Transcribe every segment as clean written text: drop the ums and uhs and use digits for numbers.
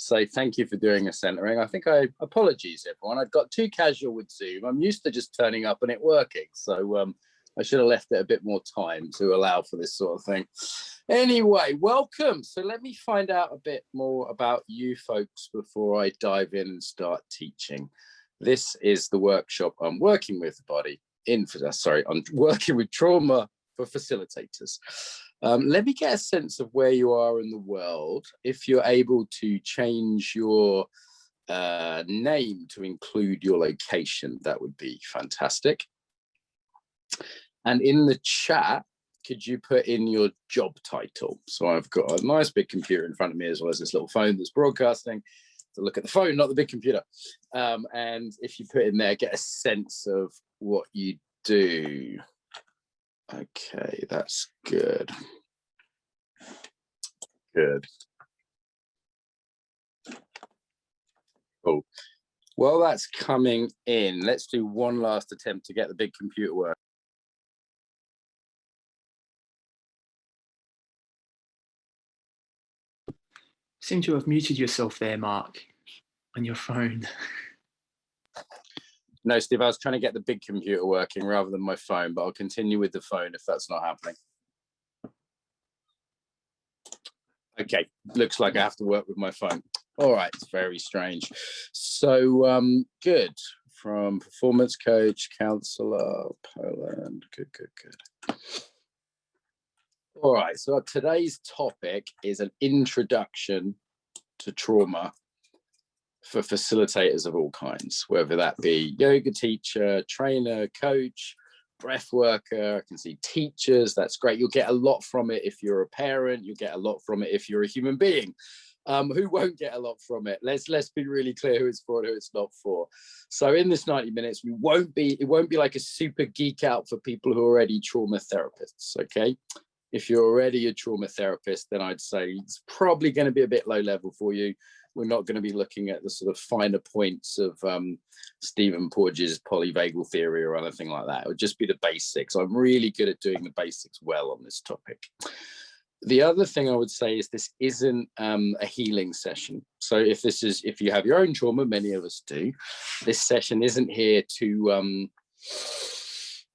say thank you for doing a centering. I think apologies, everyone. I got too casual with Zoom. I'm used to just turning up and it working. So I should have left it a bit more time to allow for this sort of thing. Anyway, welcome. So let me find out a bit more about you folks before I dive in and start teaching. This is the workshop I'm working with I'm working with trauma for facilitators. Let me get a sense of where you are in the world. If you're able to change your name to include your location, that would be fantastic. And in the chat, could you put in your job title? So I've got a nice big computer in front of me, as well as this little phone that's broadcasting. To look at the phone, not the big computer. And if you put in there, get a sense of what you do. Okay, that's good. Good. Cool. Well, that's coming in. Let's do one last attempt to get the big computer working. Seem to have muted yourself there, Mark, on your phone. No, Steve, I was trying to get the big computer working rather than my phone, but I'll continue with the phone if that's not happening. Okay, looks like I have to work with my phone. All right, it's very strange. So good. From performance coach, counselor, Poland. Good. All right, so today's topic is an introduction to trauma for facilitators of all kinds, whether that be yoga teacher, trainer, coach, breath worker. I can see teachers. That's great. You'll get a lot from it if you're a parent. You'll get a lot from it if you're a human being. Who won't get a lot from it? Let's be really clear who it's for and who it's not for. So in this 90 minutes, it won't be like a super geek out for people who are already trauma therapists. Okay. If you're already a trauma therapist, then I'd say it's probably going to be a bit low level for you. We're not going to be looking at the sort of finer points of Stephen Porges' polyvagal theory or anything like that. It would just be the basics. I'm really good at doing the basics well on this topic. The other thing I would say is this isn't a healing session. So if you have your own trauma, many of us do, this session isn't here to,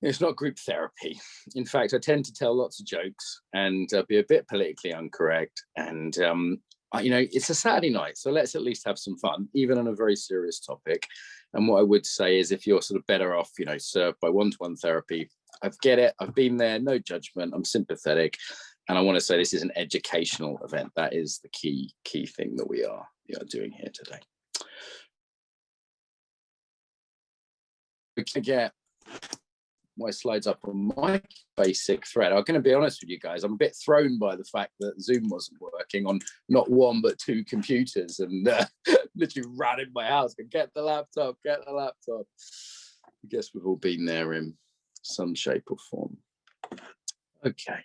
it's not group therapy. In fact, I tend to tell lots of jokes and be a bit politically incorrect. And, it's a Saturday night, so let's at least have some fun, even on a very serious topic. And what I would say is if you're sort of better off, served by one-to-one therapy, I get it. I've been there, no judgment. I'm sympathetic. And I want to say this is an educational event. That is the key thing that we are doing here today. We can get my slides up on my basic thread. I'm going to be honest with you guys. I'm a bit thrown by the fact that Zoom wasn't working on not one, but two computers, and literally ran in my house and get the laptop. I guess we've all been there in some shape or form. Okay.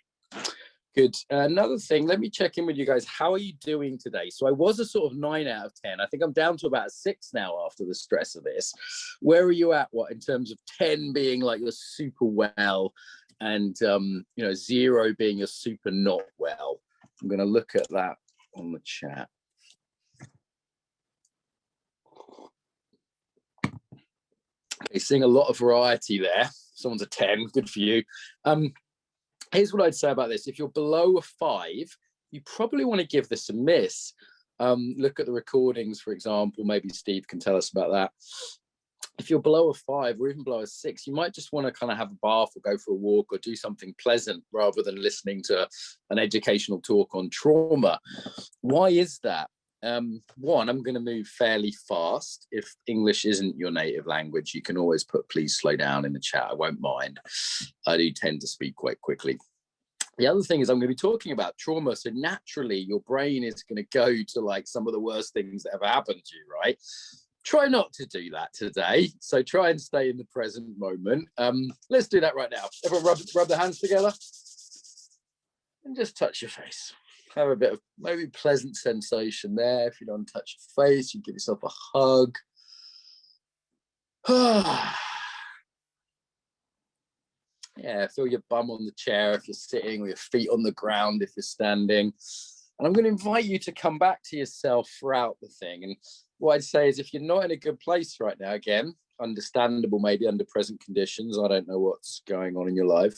Good. Another thing, let me check in with you guys. How are you doing today? So I was a sort of 9 out of 10. I think I'm down to about a 6 now after the stress of this. Where are you at? What in terms of 10 being like you're super well and 0 being you're super not well? I'm going to look at that on the chat. Okay, seeing a lot of variety there. Someone's a 10. Good for you. Here's what I'd say about this. If you're below a 5, you probably want to give this a miss. Look at the recordings, for example. Maybe Steve can tell us about that. If you're below a 5 or even below a 6, you might just want to kind of have a bath or go for a walk or do something pleasant rather than listening to an educational talk on trauma. Why is that? One, I'm going to move fairly fast. If English isn't your native language, you can always put please slow down in the chat. I won't mind. I do tend to speak quite quickly. The other thing is I'm going to be talking about trauma. So naturally, your brain is going to go to like some of the worst things that ever happened to you, right? Try not to do that today. So try and stay in the present moment. Let's do that right now. Everyone rub their hands together and just touch your face. Have a bit of maybe pleasant sensation there. If you don't touch your face, you give yourself a hug. Yeah, feel your bum on the chair if you're sitting, or your feet on the ground if you're standing. And I'm going to invite you to come back to yourself throughout the thing. And what I'd say is, if you're not in a good place right now, again, understandable, maybe under present conditions, I don't know what's going on in your life.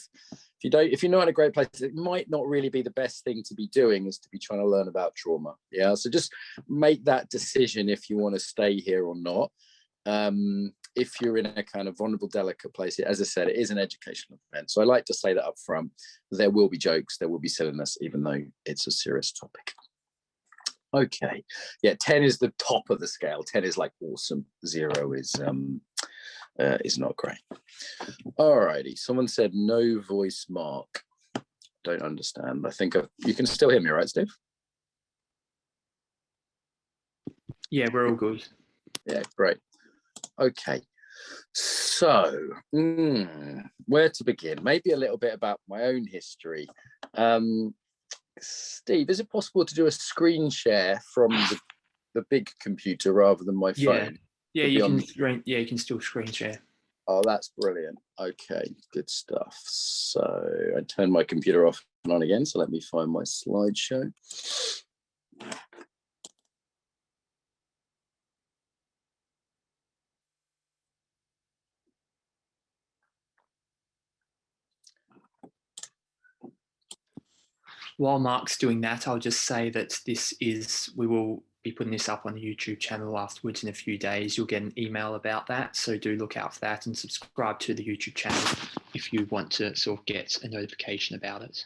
If you're not in a great place, it might not really be the best thing to be doing, is to be trying to learn about trauma. Yeah. So just make that decision if you want to stay here or not. If you're in a kind of vulnerable, delicate place, as I said, it is an educational event. So I like to say that up front. There will be jokes, there will be silliness, even though it's a serious topic. Okay. Yeah, 10 is the top of the scale. 10 is like awesome. 0 is not great. All righty. Someone said no voice, Mark. Don't understand. I think you can still hear me, right, Steve? Yeah, we're all good. Yeah, great. Okay. So, where to begin? Maybe a little bit about my own history. Steve, is it possible to do a screen share from the big computer rather than my phone? Yeah, you can still screen share. Oh, that's brilliant. Okay, good stuff. So I turned my computer off and on again, so let me find my slideshow. While Mark's doing that, I'll just say that we will be putting this up on the YouTube channel afterwards in a few days. You'll get an email about that, so do look out for that and subscribe to the YouTube channel if you want to sort of get a notification about it.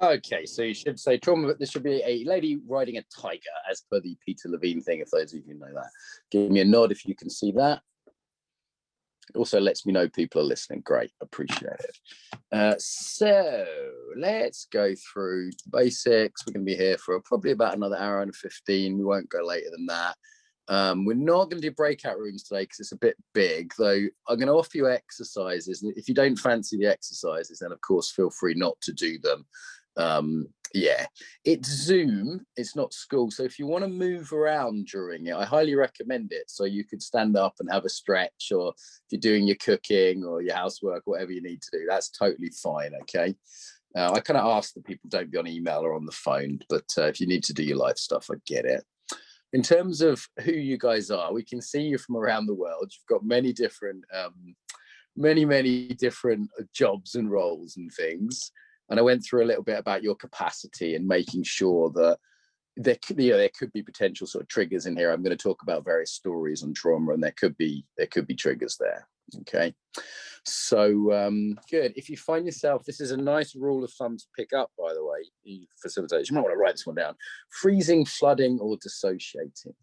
Okay, so you should say trauma, but there should be a lady riding a tiger as per the Peter Levine thing, if those of you know that. Give me a nod if you can see that. It also lets me know people are listening. Great, appreciate it. So let's go through the basics. We're going to be here for probably about another hour and 15. We won't go later than that. We're not going to do breakout rooms today because it's a bit big, though I'm going to offer you exercises. And if you don't fancy the exercises, then of course, feel free not to do them. Yeah, it's Zoom, it's not school. So if you want to move around during it, I highly recommend it. So you could stand up and have a stretch, or if you're doing your cooking or your housework, whatever you need to do, that's totally fine. Okay. I kind of ask that people don't be on email or on the phone, but if you need to do your life stuff, I get it. In terms of who you guys are, we can see you from around the world. You've got many different jobs and roles and things. And I went through a little bit about your capacity and making sure that there could be potential sort of triggers in here. I'm going to talk about various stories on trauma, and there could be triggers there. Okay, so good. If you find yourself, this is a nice rule of thumb to pick up, by the way, you facilitators. You might want to write this one down: freezing, flooding, or dissociating.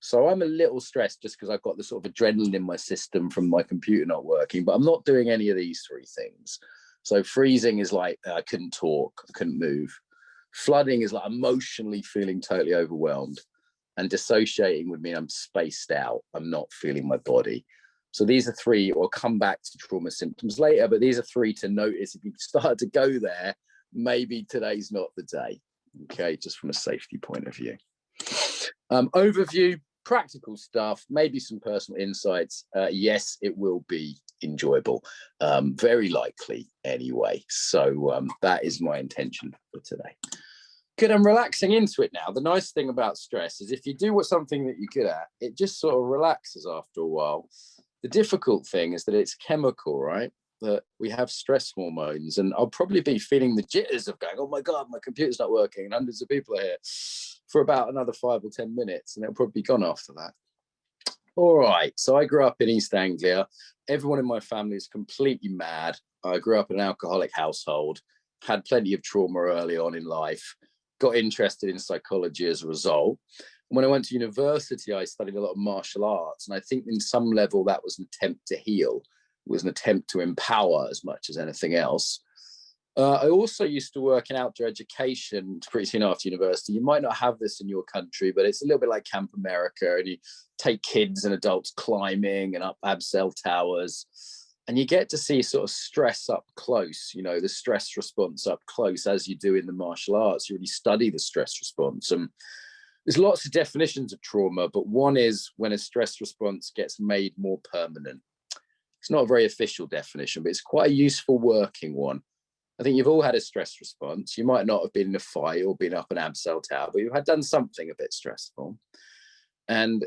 So I'm a little stressed just because I've got the sort of adrenaline in my system from my computer not working, but I'm not doing any of these three things. So freezing is like I couldn't talk, I couldn't move. Flooding is like emotionally feeling totally overwhelmed. And dissociating would mean I'm spaced out. I'm not feeling my body. So these are three, or come back to trauma symptoms later, but these are three to notice if you start to go there, maybe today's not the day. Okay, just from a safety point of view. Overview, practical stuff, maybe some personal insights. Yes, it will be enjoyable, very likely anyway. So that is my intention for today. Good, I'm relaxing into it now. The nice thing about stress is if you do something that you're good at, it just sort of relaxes after a while. The difficult thing is that it's chemical, right? That we have stress hormones, and I'll probably be feeling the jitters of going, oh my God, my computer's not working and hundreds of people are here for about another 5 or 10 minutes, and it'll probably be gone after that. All right, so I grew up in East Anglia. Everyone in my family is completely mad. I grew up in an alcoholic household, had plenty of trauma early on in life, got interested in psychology as a result. When I went to university, I studied a lot of martial arts, and I think in some level that was an attempt to heal. It was an attempt to empower as much as anything else. I also used to work in outdoor education pretty soon after university. You might not have this in your country, but it's a little bit like Camp America, and you take kids and adults climbing and up abseil towers, and you get to see sort of stress up close, you know, the stress response up close, as you do in the martial arts. You really study the stress response. And there's lots of definitions of trauma, but one is when a stress response gets made more permanent. It's not a very official definition, but it's quite a useful working one. I think you've all had a stress response. You might not have been in a fight or been up an abseil tower, but you've had done something a bit stressful. And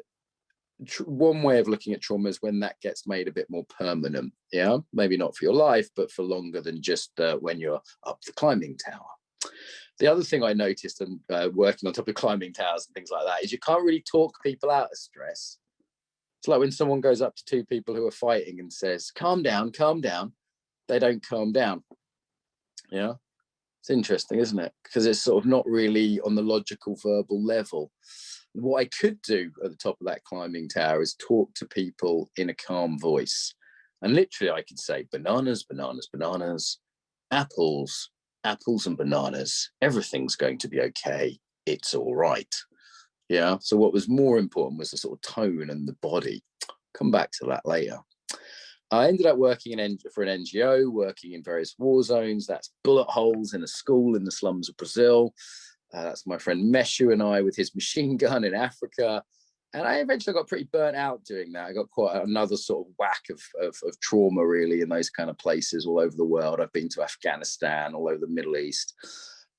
one way of looking at trauma is when that gets made a bit more permanent. Yeah, maybe not for your life, but for longer than just when you're up the climbing tower. The other thing I noticed and working on top of climbing towers and things like that is you can't really talk people out of stress. It's like when someone goes up to two people who are fighting and says, calm down, they don't calm down. Yeah, it's interesting, isn't it? Because it's sort of not really on the logical verbal level. What I could do at the top of that climbing tower is talk to people in a calm voice. And literally I could say bananas, bananas, bananas, apples, apples and bananas. Everything's going to be okay. It's all right. Yeah. So what was more important was the sort of tone and the body. Come back to that later. I ended up working for an NGO, working in various war zones. That's bullet holes in a school in the slums of Brazil. That's my friend Meshu and I with his machine gun in Africa. And I eventually got pretty burnt out doing that. I got quite another sort of whack of trauma, really, in those kind of places all over the world. I've been to Afghanistan, all over the Middle East.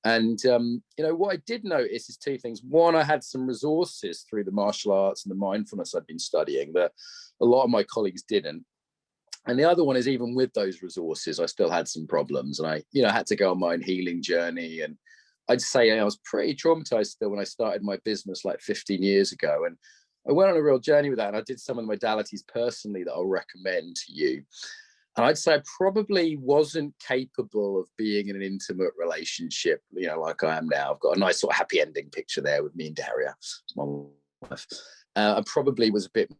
And, you know, what I did notice is two things. One, I had some resources through the martial arts and the mindfulness I'd been studying that a lot of my colleagues didn't. And the other one is even with those resources, I still had some problems. And I, you know, had to go on my own healing journey. And I'd say I was pretty traumatized still when I started my business like 15 years ago. And I went on a real journey with that. And I did some of the modalities personally that I'll recommend to you. And I'd say I probably wasn't capable of being in an intimate relationship, you know, like I am now. I've got a nice sort of happy ending picture there with me and Daria, my wife. I probably was a bit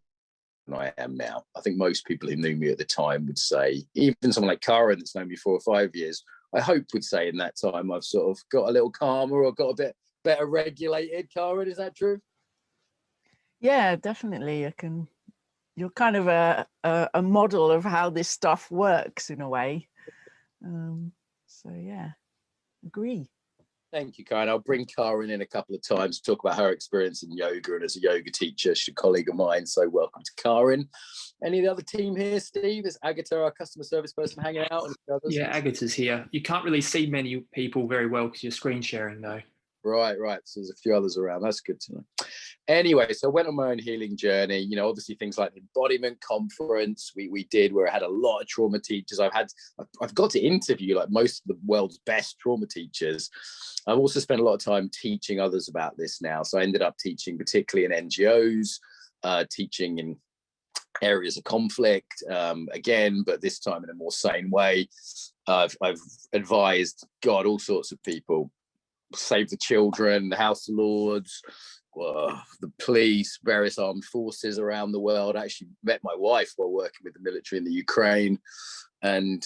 than I am now. I think most people who knew me at the time would say, even someone like Karen that's known me 4 or 5 years, I hope would say in that time I've sort of got a little calmer or got a bit better regulated. Karen, is that true? Yeah, definitely. You're kind of a model of how this stuff works in a way. So yeah, agree. Thank you, Karen. I'll bring Karen in a couple of times to talk about her experience in yoga and as a yoga teacher. She's a colleague of mine, so welcome to Karen. Any of the other team here, Steve? Is Agata, our customer service person, hanging out? Yeah, Agata's here. You can't really see many people very well because you're screen sharing, though. Right. So there's a few others around. That's good to know. Anyway, so I went on my own healing journey. You know, obviously things like the Embodiment Conference we did, where I had a lot of trauma teachers. I've got to interview like most of the world's best trauma teachers. I've also spent a lot of time teaching others about this now. So I ended up teaching particularly in NGOs, teaching in areas of conflict, again, but this time in a more sane way. I've advised, God, all sorts of people. Save the Children, the House of Lords, the police, various armed forces around the world. I actually met my wife while working with the military in the Ukraine. And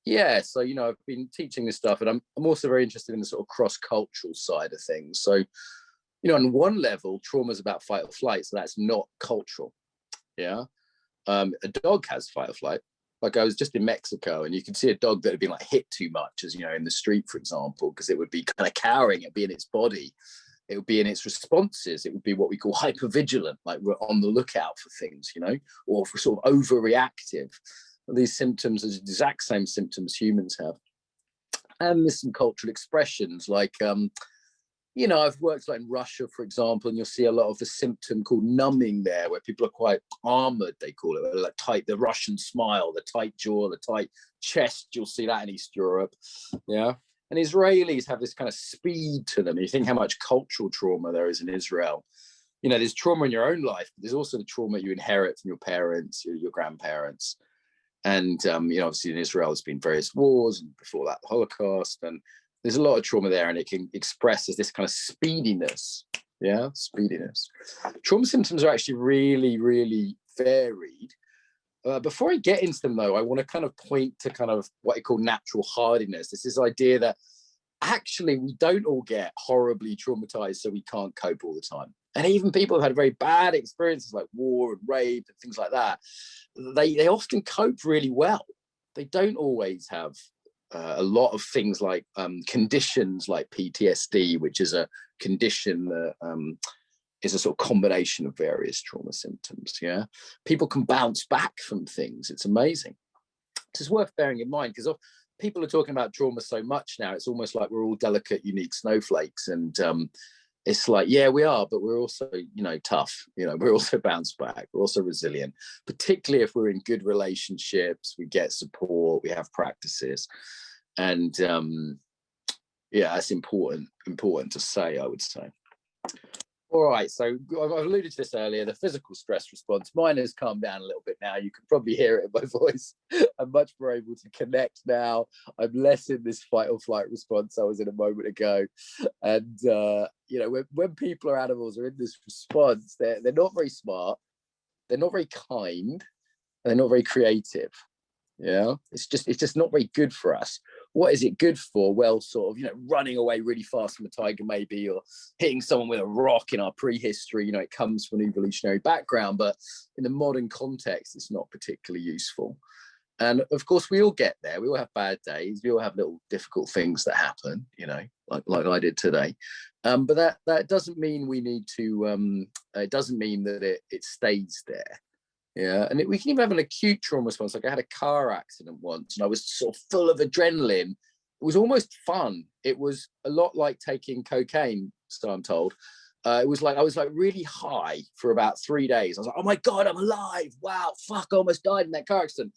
yeah, so, you know, I've been teaching this stuff, and I'm also very interested in the sort of cross-cultural side of things. So, you know, on one level, trauma is about fight or flight, so that's not cultural. Yeah. A dog has fight or flight. Like I was just in Mexico and you could see a dog that had been like hit too much, as you know, in the street, for example, because it would be kind of cowering, it'd be in its body, it would be in its responses, it would be what we call hypervigilant, like we're on the lookout for things, you know, or for sort of overreactive. These symptoms are the exact same symptoms humans have. And there's some cultural expressions like, you know, I've worked like in Russia, for example, and you'll see a lot of the symptom called numbing there, where people are quite armored, they call it, like tight, the Russian smile, the tight jaw, the tight chest. You'll see that in East Europe. Yeah. And Israelis have this kind of speed to them. You think how much cultural trauma there is in Israel. You know, there's trauma in your own life, but there's also the trauma you inherit from your parents, your grandparents. And, you know, obviously in Israel, there's been various wars, and before that, the Holocaust, and there's a lot of trauma there, and it can express as this kind of speediness. Yeah, speediness. Trauma symptoms are actually really, really varied. Before I get into them, though, I want to kind of point to kind of what I call natural hardiness. It's this idea that actually we don't all get horribly traumatized so we can't cope all the time. And even people who've had very bad experiences like war and rape and things like that, they often cope really well. They don't always have a lot of things like conditions like PTSD, which is a condition that is a sort of combination of various trauma symptoms. Yeah, people can bounce back from things. It's amazing. It's worth bearing in mind because people are talking about trauma so much now, it's almost like we're all delicate, unique snowflakes. And it's like, yeah, we are, but we're also, you know, tough. You know, we're also bounce back. We're also resilient, particularly if we're in good relationships, we get support, we have practices. And yeah, that's important to say, I would say. All right, so I've alluded to this earlier, the physical stress response. Mine has calmed down a little bit now. You can probably hear it in my voice. I'm much more able to connect now. I'm less in this fight or flight response I was in a moment ago. And, you know, when people or animals are in this response, they're not very smart, they're not very kind, and they're not very creative. Yeah, it's just not very good for us. What is it good for? Well, sort of, you know, running away really fast from a tiger maybe, or hitting someone with a rock in our prehistory. You know, it comes from an evolutionary background, but in the modern context, it's not particularly useful. And of course, we all get there. We all have bad days. We all have little difficult things that happen, you know, like I did today. But that doesn't mean we need to, it doesn't mean that it stays there. Yeah, and we can even have an acute trauma response. Like I had a car accident once and I was sort of full of adrenaline. It was almost fun. It was a lot like taking cocaine, so I'm told. It was like I was like really high for about 3 days. I was like, oh my God, I'm alive. Wow, fuck, I almost died in that car accident.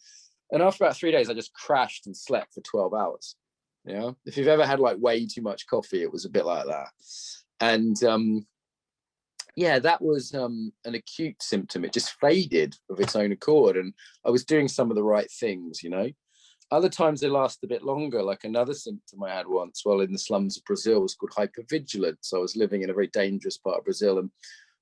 And after about 3 days, I just crashed and slept for 12 hours. Yeah, if you've ever had like way too much coffee, it was a bit like that. And yeah, that was an acute symptom. It just faded of its own accord. And I was doing some of the right things, you know. Other times they last a bit longer, like another symptom I had once while in the slums of Brazil was called hypervigilance. I was living in a very dangerous part of Brazil, and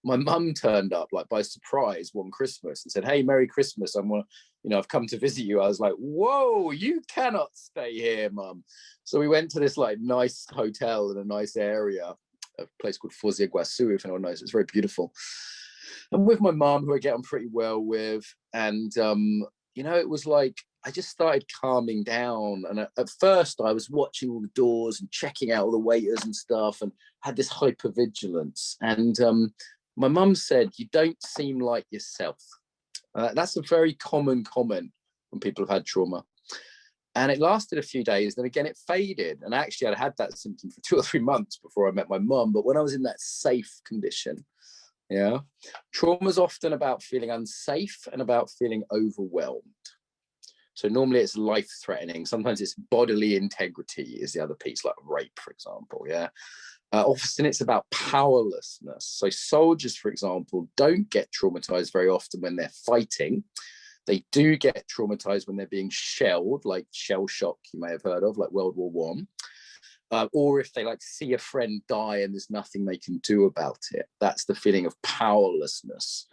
my mum turned up like by surprise one Christmas and said, hey, Merry Christmas. I've come to visit you. I was like, whoa, you cannot stay here, Mum. So we went to this like nice hotel in a nice area, a place called Foz do Iguaçu, if anyone knows. It's very beautiful. I'm with my mom, who I get on pretty well with. And, you know, it was like, I just started calming down. And at first I was watching all the doors and checking out all the waiters and stuff, and had this hypervigilance. And my mum said, you don't seem like yourself. That's a very common comment when people have had trauma. And it lasted a few days, then again it faded. And actually I'd had that symptom for 2 or 3 months before I met my mum. But when I was in that safe condition, yeah, trauma is often about feeling unsafe and about feeling overwhelmed. So normally it's life-threatening. Sometimes it's bodily integrity is the other piece, like rape, for example, yeah. Often it's about powerlessness. So soldiers, for example, don't get traumatized very often when they're fighting. They do get traumatized when they're being shelled, like shell shock you may have heard of, like World War I. Or if they like see a friend die and there's nothing they can do about it. That's the feeling of powerlessness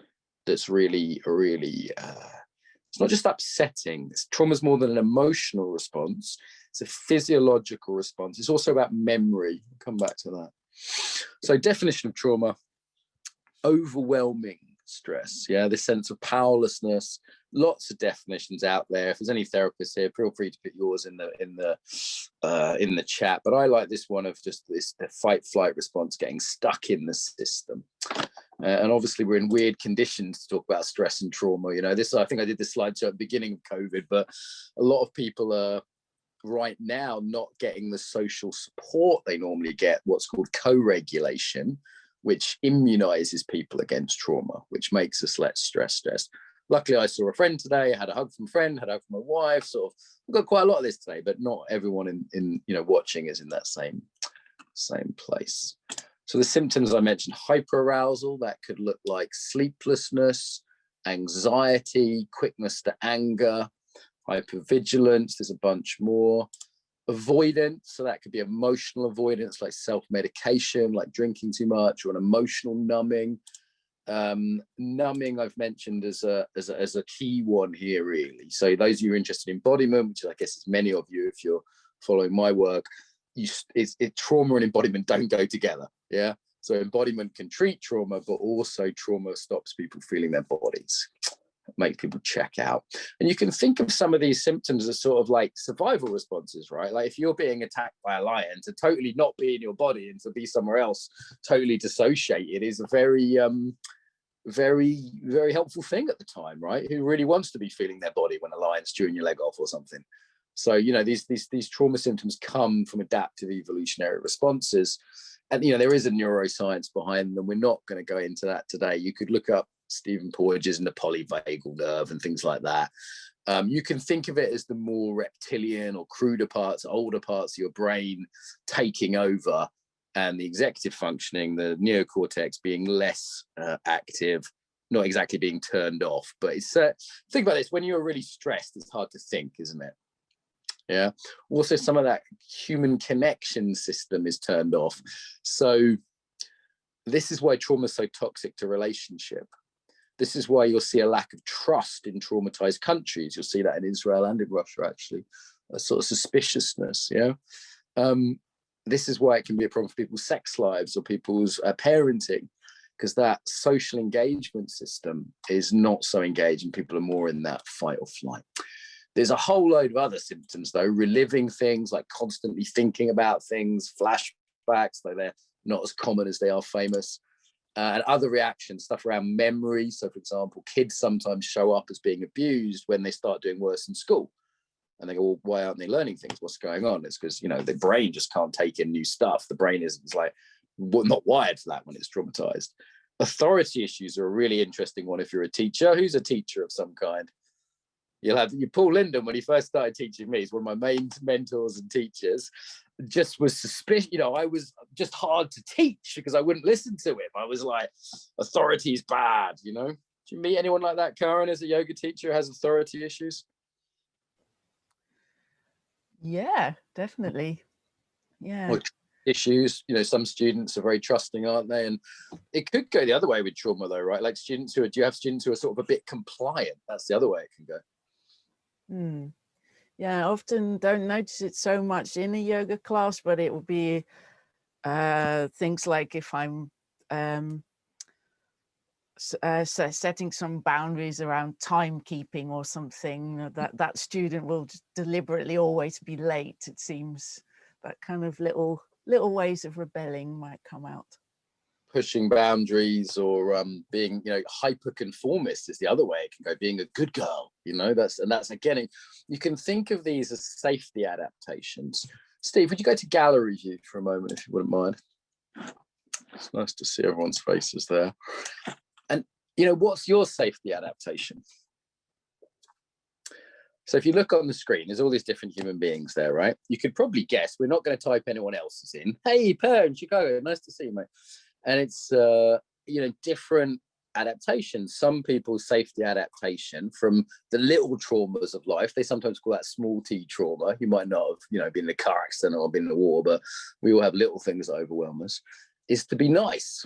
that's really, really, it's not just upsetting. Trauma is more than an emotional response. It's a physiological response. It's also about memory. I'll come back to that. So definition of trauma, overwhelming stress. Yeah, this sense of powerlessness. Lots of definitions out there. If there's any therapists here, feel free to put yours in the chat. But I like this one of just the fight-flight response, getting stuck in the system. And obviously we're in weird conditions to talk about stress and trauma. You know, I think I did this slideshow at the beginning of COVID, but a lot of people are right now not getting the social support they normally get, what's called co-regulation, which immunizes people against trauma, which makes us less stressed. Luckily, I saw a friend today, I had a hug from a friend, had a hug from my wife, sort of. I've got quite a lot of this today, but not everyone in watching is in that same place. So the symptoms I mentioned, hyperarousal, that could look like sleeplessness, anxiety, quickness to anger, hypervigilance, there's a bunch more. Avoidance, so that could be emotional avoidance, like self-medication, like drinking too much, or an emotional numbing. Numbing I've mentioned as a key one here, really. So those of you interested in embodiment, which I guess is many of you if you're following my work, trauma and embodiment don't go together. Yeah, so embodiment can treat trauma, but also trauma stops people feeling their bodies, make people check out. And you can think of some of these symptoms as sort of like survival responses, right? Like if you're being attacked by a lion, to totally not be in your body and to be somewhere else, totally dissociated, is a very very, very helpful thing at the time, right? Who really wants to be feeling their body when a lion's chewing your leg off or something? So, you know, these trauma symptoms come from adaptive evolutionary responses. And, you know, there is a neuroscience behind them. We're not going to go into that today. You could look up Stephen Porges and the polyvagal nerve and things like that. You can think of it as the more reptilian or cruder parts, older parts of your brain taking over, and the executive functioning, the neocortex, being less active, not exactly being turned off. But it's think about this: when you're really stressed, it's hard to think, isn't it? Yeah. Also, some of that human connection system is turned off. So this is why trauma is so toxic to relationship. This is why you'll see a lack of trust in traumatized countries. You'll see that in Israel and in Russia, actually, a sort of suspiciousness. Yeah. This is why it can be a problem for people's sex lives or people's parenting, because that social engagement system is not so engaged, and people are more in that fight or flight. There's a whole load of other symptoms, though: reliving things, like constantly thinking about things, flashbacks, though they're not as common as they are famous, and other reactions, stuff around memory. So, for example, kids sometimes show up as being abused when they start doing worse in school. And they go, well, why aren't they learning things? What's going on? It's because, you know, the brain just can't take in new stuff. The brain is like not wired for that when it's traumatized. Authority issues are a really interesting one if you're a teacher. Who's a teacher of some kind? You'll have Paul Linden, when he first started teaching me. He's one of my main mentors and teachers. Just was suspicious. You know, I was just hard to teach because I wouldn't listen to him. I was like, authority is bad, you know? Do you meet anyone like that, Karen, as a yoga teacher who has authority issues? Yeah, definitely. Yeah. Or issues, you know, some students are very trusting, aren't they? And it could go the other way with trauma, though, right? Like students do you have students who are sort of a bit compliant? That's the other way it can go. Yeah, I often don't notice it so much in a yoga class, but it will be things like if I'm setting some boundaries around timekeeping or something, that student will deliberately always be late. It seems that kind of little ways of rebelling might come out. Pushing boundaries, or being, you know, hyper-conformist is the other way it can go. Being a good girl, you know, that's again, you can think of these as safety adaptations. Steve, would you go to gallery view for a moment, if you wouldn't mind? It's nice to see everyone's faces there. And, you know, what's your safety adaptation? So if you look on the screen, there's all these different human beings there, right? You could probably guess. We're not going to type anyone else's in. Hey, Per in Chicago, nice to see you, mate. And it's, you know, different adaptations. Some people's safety adaptation from the little traumas of life, they sometimes call that small t trauma. You might not have, you know, been in a car accident or been in a war, but we all have little things that overwhelm us, is to be nice.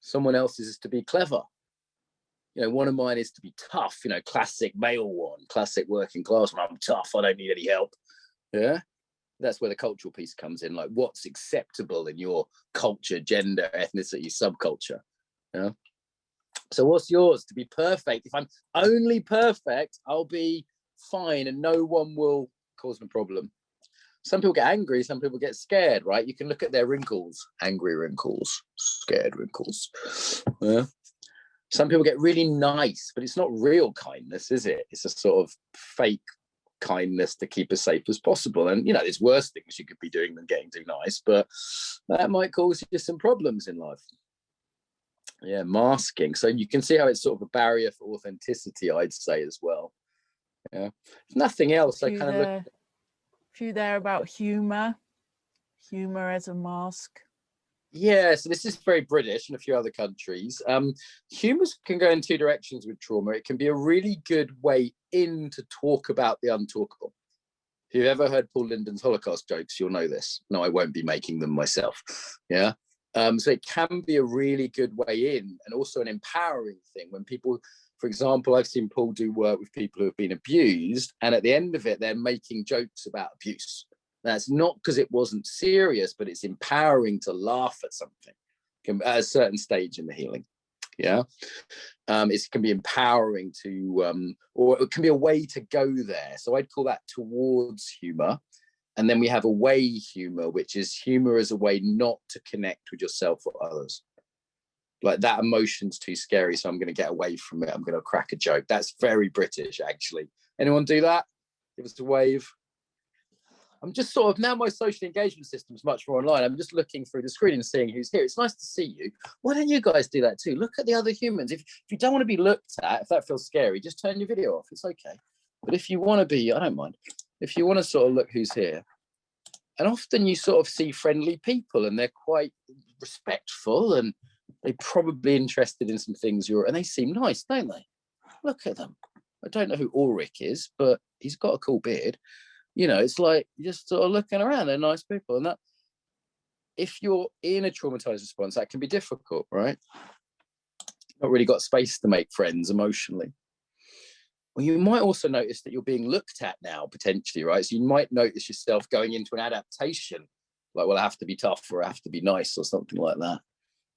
Someone else's is to be clever. You know, one of mine is to be tough, you know, classic male one, classic working class one. I'm tough, I don't need any help. Yeah. That's where the cultural piece comes in, like what's acceptable in your culture, gender, ethnicity, subculture. Yeah. So what's yours? To be perfect. If I'm only perfect, I'll be fine and no one will cause me a problem. Some people get angry, some people get scared, right? You can look at their wrinkles: angry wrinkles, scared wrinkles. Yeah. Some people get really nice, but it's not real kindness, is it? It's a sort of fake kindness to keep as safe as possible. And, you know, there's worse things you could be doing than getting too nice, but that might cause you some problems in life. Yeah, masking. So you can see how it's sort of a barrier for authenticity, I'd say, as well. Yeah. If nothing else, I kind of look at few there about humor as a mask. Yeah, so this is very British and a few other countries. Humor can go in two directions with trauma. It can be a really good way in to talk about the untalkable. If you've ever heard Paul Linden's Holocaust jokes, you'll know this. No, I won't be making them myself. Yeah. So it can be a really good way in, and also an empowering thing when people, for example, I've seen Paul do work with people who have been abused, and at the end of it, they're making jokes about abuse. That's not because it wasn't serious, but it's empowering to laugh at something at a certain stage in the healing. Yeah. It can be empowering to, or it can be a way to go there. So I'd call that towards humor. And then we have away humor, which is humor as a way not to connect with yourself or others. Like, that emotion's too scary, so I'm going to get away from it. I'm going to crack a joke. That's very British, actually. Anyone do that? Give us a wave. I'm just sort of, now my social engagement system is much more online. I'm just looking through the screen and seeing who's here. It's nice to see you. Why don't you guys do that too? Look at the other humans. If you don't want to be looked at, if that feels scary, just turn your video off. It's okay. But if you want to be, I don't mind. If you want to sort of look who's here, and often you sort of see friendly people and they're quite respectful and they're probably interested in some things and they seem nice, don't they? Look at them. I don't know who Ulrich is, but he's got a cool beard. You know, it's like you're just sort of looking around. They're nice people. And that, if you're in a traumatized response, that can be difficult, right? Not really got space to make friends emotionally. Well, you might also notice that you're being looked at now, potentially, right? So you might notice yourself going into an adaptation, like, well, I have to be tough or I have to be nice or something like that.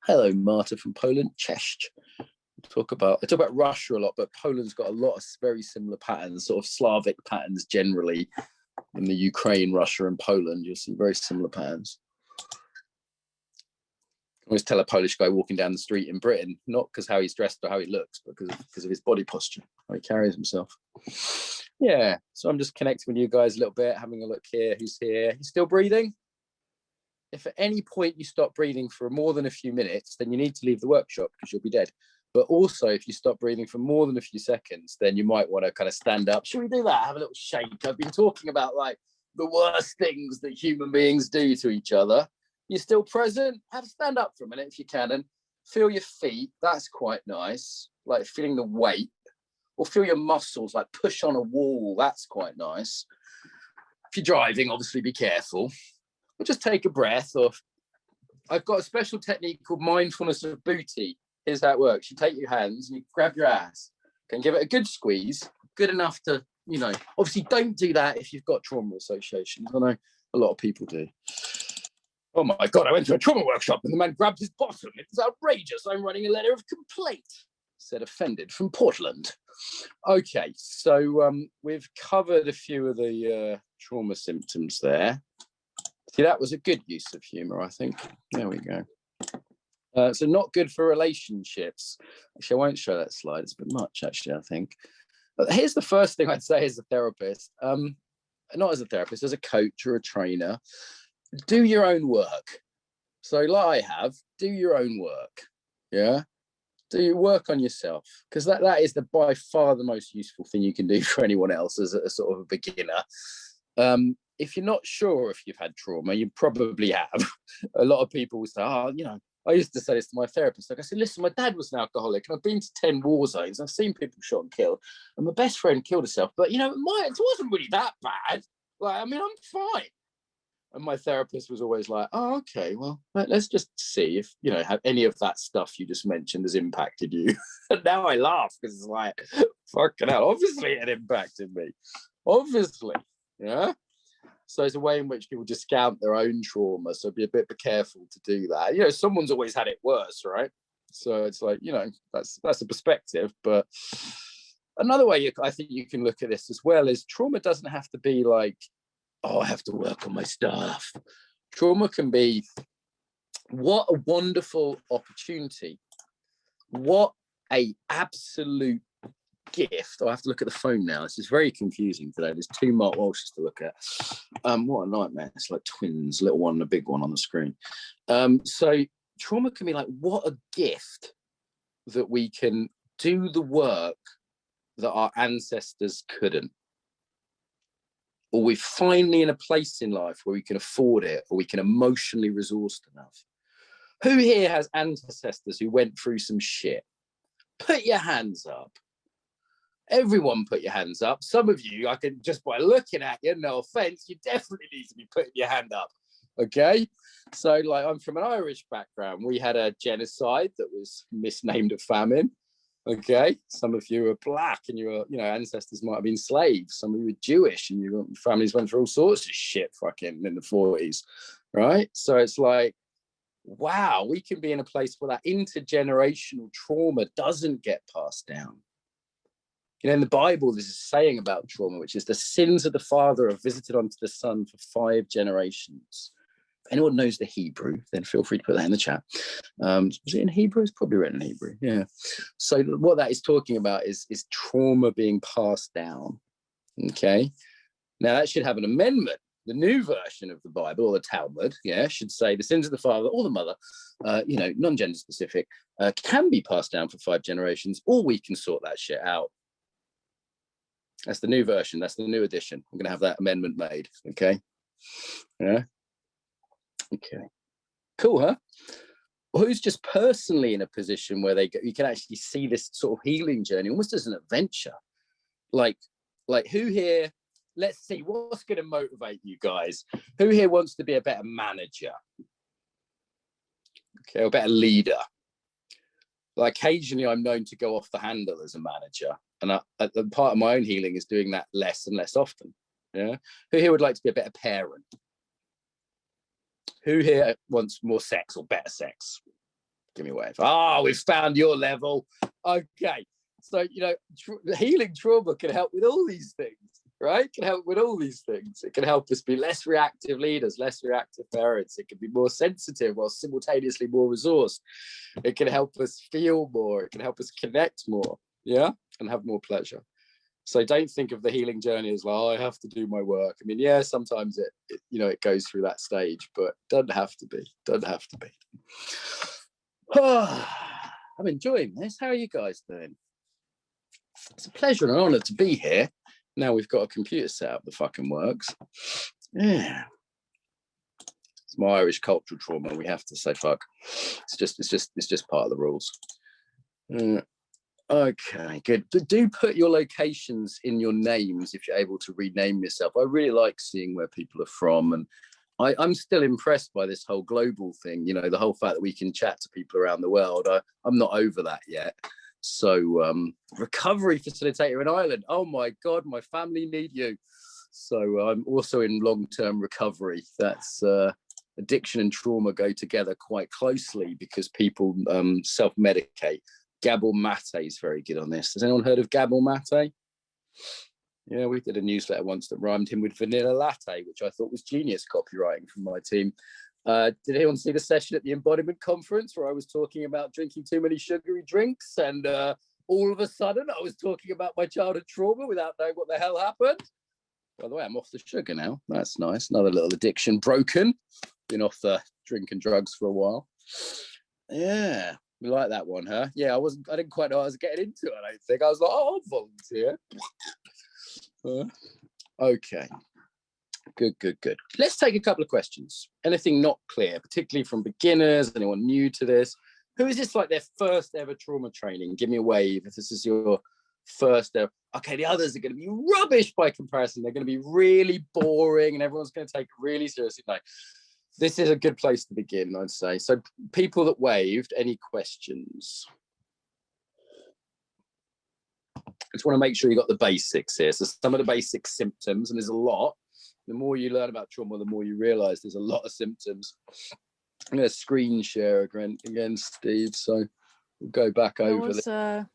Hello, Marta from Poland, Cześć. I talk about Russia a lot, but Poland's got a lot of very similar patterns, sort of Slavic patterns generally. In the Ukraine, Russia, and Poland, you'll see very similar patterns. I always tell a Polish guy walking down the street in Britain, not because how he's dressed or how he looks, but because of his body posture, how he carries himself. Yeah, so I'm just connecting with you guys a little bit, having a look here. Who's here? You still breathing? If at any point you stop breathing for more than a few minutes, then you need to leave the workshop because you'll be dead. But also, if you stop breathing for more than a few seconds, then you might want to kind of stand up. Should we do that? Have a little shake. I've been talking about like the worst things that human beings do to each other. You're still present? Stand up for a minute if you can and feel your feet. That's quite nice. Like feeling the weight. Or feel your muscles, like push on a wall. That's quite nice. If you're driving, obviously be careful. Or just take a breath. Or I've got a special technique called mindfulness of booty. Here's how it works. You take your hands and you grab your ass and give it a good squeeze, good enough to, you know, obviously don't do that if you've got trauma associations. I know a lot of people do. Oh my God, I went to a trauma workshop and the man grabbed his bottom. It was outrageous. I'm writing a letter of complaint, said offended from Portland. Okay, so we've covered a few of the trauma symptoms there. See, that was a good use of humor, I think. There we go. So not good for relationships. Actually, I won't show that slide. It's a bit much, actually, I think. But here's the first thing I'd say as a therapist. Not as a therapist, as a coach or a trainer. Do your own work. So like I have, do your own work. Yeah? Do your work on yourself. Because that is by far the most useful thing you can do for anyone else as a sort of a beginner. If you're not sure if you've had trauma, you probably have. A lot of people will say, oh, you know, I used to say this to my therapist. Like I said, listen, my dad was an alcoholic and I've been to 10 war zones. I've seen people shot and killed. And my best friend killed herself. But, you know, it wasn't really that bad. Like, I mean, I'm fine. And my therapist was always like, oh, okay, well, let's just see if, you know, have any of that stuff you just mentioned has impacted you. And now I laugh because it's like, fucking hell, obviously it impacted me. Obviously, yeah. So it's a way in which people discount their own trauma. So be a bit careful to do that. You know, someone's always had it worse, right? So it's like, you know, that's a perspective. But another way I think you can look at this as well is trauma doesn't have to be like, oh, I have to work on my stuff. Trauma can be, what a wonderful opportunity. What a absolute gift. I have to look at the phone now. This is very confusing today. There's two Mark Walshes to look at. What a nightmare. It's like twins, little one and a big one on the screen. So trauma can be like, what a gift that we can do the work that our ancestors couldn't. Or we're finally in a place in life where we can afford it, or we can emotionally resourced enough. Who here has ancestors who went through some shit? Put your hands up. Everyone put your hands up. Some of you, I can just by looking at you, no offense, you definitely need to be putting your hand up. Okay. So like, I'm from an Irish background. We had a genocide that was misnamed a famine. Okay. Some of you are black and your, you know, ancestors might have been slaves. Some of you are Jewish and your families went through all sorts of shit fucking in the 40s. Right. So it's like, wow, we can be in a place where that intergenerational trauma doesn't get passed down. You know, in the Bible, there's a saying about trauma, which is the sins of the father are visited onto the son for 5 generations. If anyone knows the Hebrew, then feel free to put that in the chat. Was it in Hebrew? It's probably written in Hebrew. Yeah. So what that is talking about is trauma being passed down. Okay. Now that should have an amendment. The new version of the Bible, or the Talmud, yeah, should say the sins of the father or the mother, you know, non-gender specific, can be passed down for 5 generations, or we can sort that shit out. That's the new version. That's the new edition. I'm going to have that amendment made. Okay. Yeah. Okay. Cool, huh? Who's just personally in a position where you can actually see this sort of healing journey almost as an adventure? Like who here, let's see, what's going to motivate you guys? Who here wants to be a better manager? Okay, or a better leader? Like occasionally I'm known to go off the handle as a manager. And part of my own healing is doing that less and less often. Yeah. Who here would like to be a better parent? Who here wants more sex or better sex? Give me a wave. Oh, we've found your level. Okay. So, you know, healing trauma can help with all these things, right? It can help with all these things. It can help us be less reactive leaders, less reactive parents. It can be more sensitive while simultaneously more resourced. It can help us feel more. It can help us connect more, yeah, and have more pleasure. So don't think of the healing journey as like, oh, I have to do my work. I mean, yeah, sometimes it you know, it goes through that stage, but doesn't have to be. Doesn't have to be. Oh, I'm enjoying this. How are you guys doing? It's a pleasure and an honor to be here. Now we've got a computer set up that fucking works. Yeah. It's my Irish cultural trauma. We have to say fuck. It's just part of the rules. Okay, good. Do put your locations in your names if you're able to rename yourself. I really like seeing where people are from, and I'm still impressed by this whole global thing, you know, the whole fact that we can chat to people around the world. I'm not over that yet. So recovery facilitator in Ireland. Oh my God, my family need you. So I'm also in long-term recovery. That's addiction and trauma go together quite closely because people self-medicate. Gabor Mate is very good on this. Has anyone heard of Gabor Mate? Yeah, we did a newsletter once that rhymed him with vanilla latte, which I thought was genius copywriting from my team. Did anyone see the session at the Embodiment Conference where I was talking about drinking too many sugary drinks, and all of a sudden I was talking about my childhood trauma without knowing what the hell happened? By the way, I'm off the sugar now. That's nice. Another little addiction broken. Been off the drink and drugs for a while. Yeah. We like that one, huh? Yeah, I didn't quite know I was getting into it, I don't think. I was like, oh, I'll volunteer. Okay. Good. Let's take a couple of questions. Anything not clear, particularly from beginners, anyone new to this? Who is this like their first ever trauma training? Give me a wave if this is your first ever. Okay, the others are going to be rubbish by comparison. They're going to be really boring and everyone's going to take it really seriously. No. This is a good place to begin, I'd say. So people that waved, any questions? I just want to make sure you got the basics here. So some of the basic symptoms, and there's a lot. The more you learn about trauma, the more you realize there's a lot of symptoms. I'm going to screen share again, Steve. So we'll go back over this. There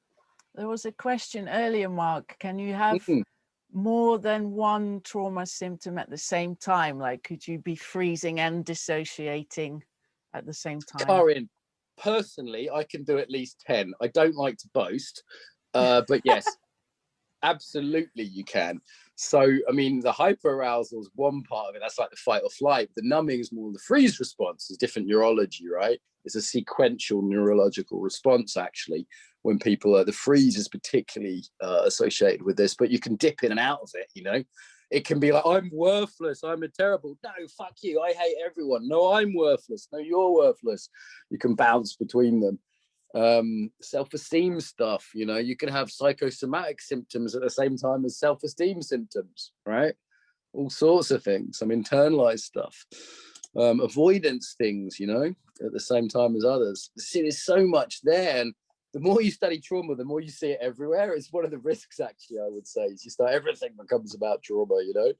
was a question earlier, Mark. Can you have more than one trauma symptom at the same time? Like, could you be freezing and dissociating at the same time? Karin, personally, I can do at least 10. I don't like to boast, but yes, absolutely you can. So, I mean, the hyperarousal is one part of it. That's like the fight or flight. The numbing is more the freeze response. It's different neurology, right? It's a sequential neurological response, actually, when people are, the freeze is particularly associated with this, but you can dip in and out of it, you know? It can be like, I'm worthless, I'm a terrible, no, fuck you, I hate everyone. No, I'm worthless, no, you're worthless. You can bounce between them. Self-esteem stuff, you know, you can have psychosomatic symptoms at the same time as self-esteem symptoms, right? All sorts of things, some internalized stuff. Avoidance things, you know, at the same time as others. See, there's so much there, and the more you study trauma, the more you see it everywhere. It's one of the risks, actually, I would say, is you start, everything becomes about trauma, you know.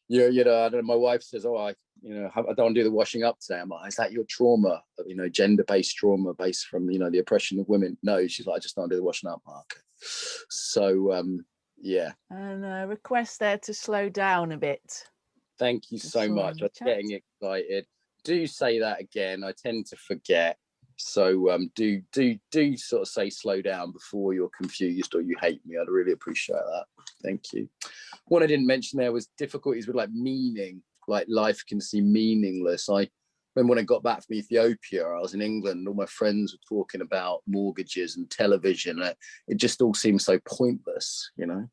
You know, I don't know, my wife says, oh, I don't want to do the washing up today. I'm like, is that your trauma? You know, gender-based trauma based from, you know, the oppression of women? No, she's like, I just don't do the washing up, Mark. So, yeah. And a request there to slow down a bit. Thank you so much. I'm getting excited. Do say that again. I tend to forget. So do sort of say slow down before you're confused or you hate me. I'd really appreciate that. Thank you. One I didn't mention there was difficulties with like meaning. like life can seem meaningless. I remember when I got back from Ethiopia, I was in England, and all my friends were talking about mortgages and television. It just all seemed so pointless, you know.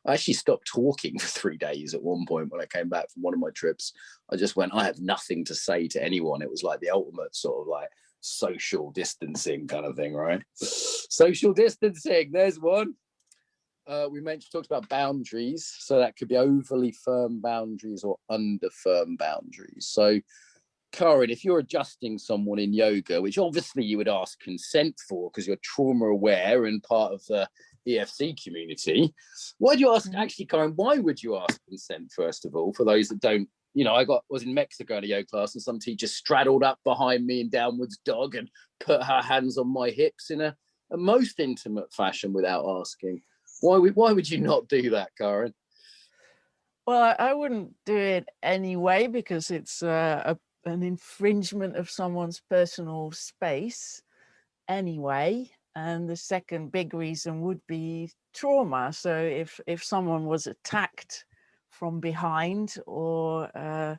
I actually stopped talking for 3 days at one point when I came back from one of my trips. I just went, I have nothing to say to anyone. It was like the ultimate sort of like social distancing kind of thing, right? Social distancing, there's one. We talked about boundaries. So that could be overly firm boundaries or under firm boundaries. So Karen, if you're adjusting someone in yoga, which obviously you would ask consent for because you're trauma aware and part of the EFC community, why do you ask, actually, Karen, why would you ask consent, first of all, for those that don't, you know, was in Mexico in a yoga class and some teacher straddled up behind me in downwards dog and put her hands on my hips in a most intimate fashion without asking. Why would you not do that, Karen? Well, I wouldn't do it anyway because it's an infringement of someone's personal space anyway. And the second big reason would be trauma. So if someone was attacked from behind or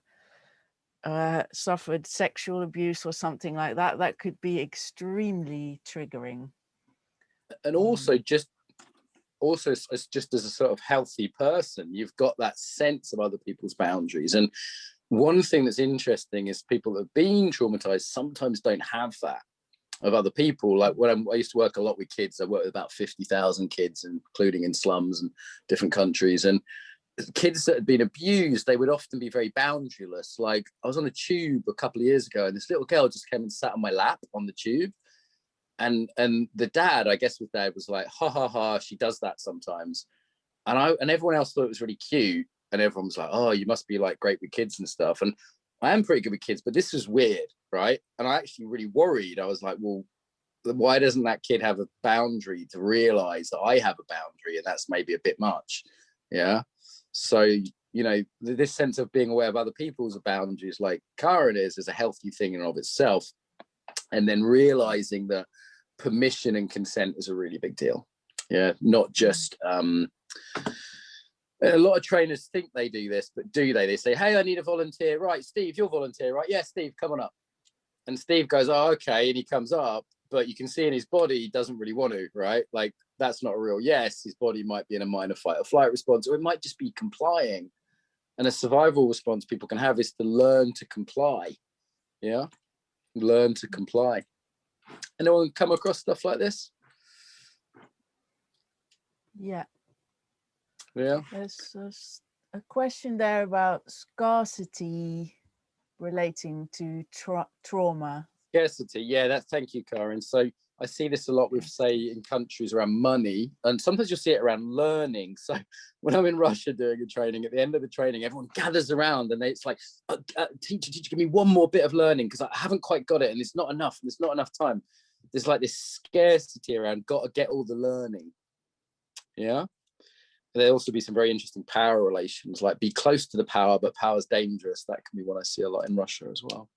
suffered sexual abuse or something like that, that could be extremely triggering. And also just as a sort of healthy person, you've got that sense of other people's boundaries. And one thing that's interesting is people that have been traumatized sometimes don't have that of other people. Like when I used to work a lot with kids, I worked with about 50,000 kids, including in slums and different countries. And kids that had been abused, they would often be very boundaryless. Like I was on a tube a couple of years ago and this little girl just came and sat on my lap on the tube. And the dad, I guess with dad, was like, ha ha ha, she does that sometimes. And everyone else thought it was really cute. And everyone was like, oh, you must be like great with kids and stuff. And I am pretty good with kids, but this is weird, right? And I actually really worried. I was like, well, why doesn't that kid have a boundary to realize that I have a boundary? And that's maybe a bit much. Yeah. So, you know, this sense of being aware of other people's boundaries, like Karen is a healthy thing in and of itself. And then realizing that permission and consent is a really big deal. Yeah. Not just, a lot of trainers think they do this, but do they? They say, hey, I need a volunteer. Right, Steve, you're volunteer, right? Yeah, Steve, come on up. And Steve goes, oh, okay. And he comes up, but you can see in his body, he doesn't really want to, right? Like, that's not a real yes. His body might be in a minor fight or flight response, or it might just be complying. And a survival response people can have is to learn to comply. Yeah, learn to comply. Anyone come across stuff like this? Yeah. Yeah. There's a question there about scarcity relating to trauma. Scarcity, yeah, thank you, Karen. So I see this a lot with, say, in countries around money, and sometimes you'll see it around learning. So when I'm in Russia doing a training, at the end of the training, everyone gathers around and it's like, teacher, give me one more bit of learning because I haven't quite got it and it's not enough and there's not enough time. There's like this scarcity around, got to get all the learning. Yeah. There'll also be some very interesting power relations, like be close to the power, but power's dangerous. That can be what I see a lot in Russia as well.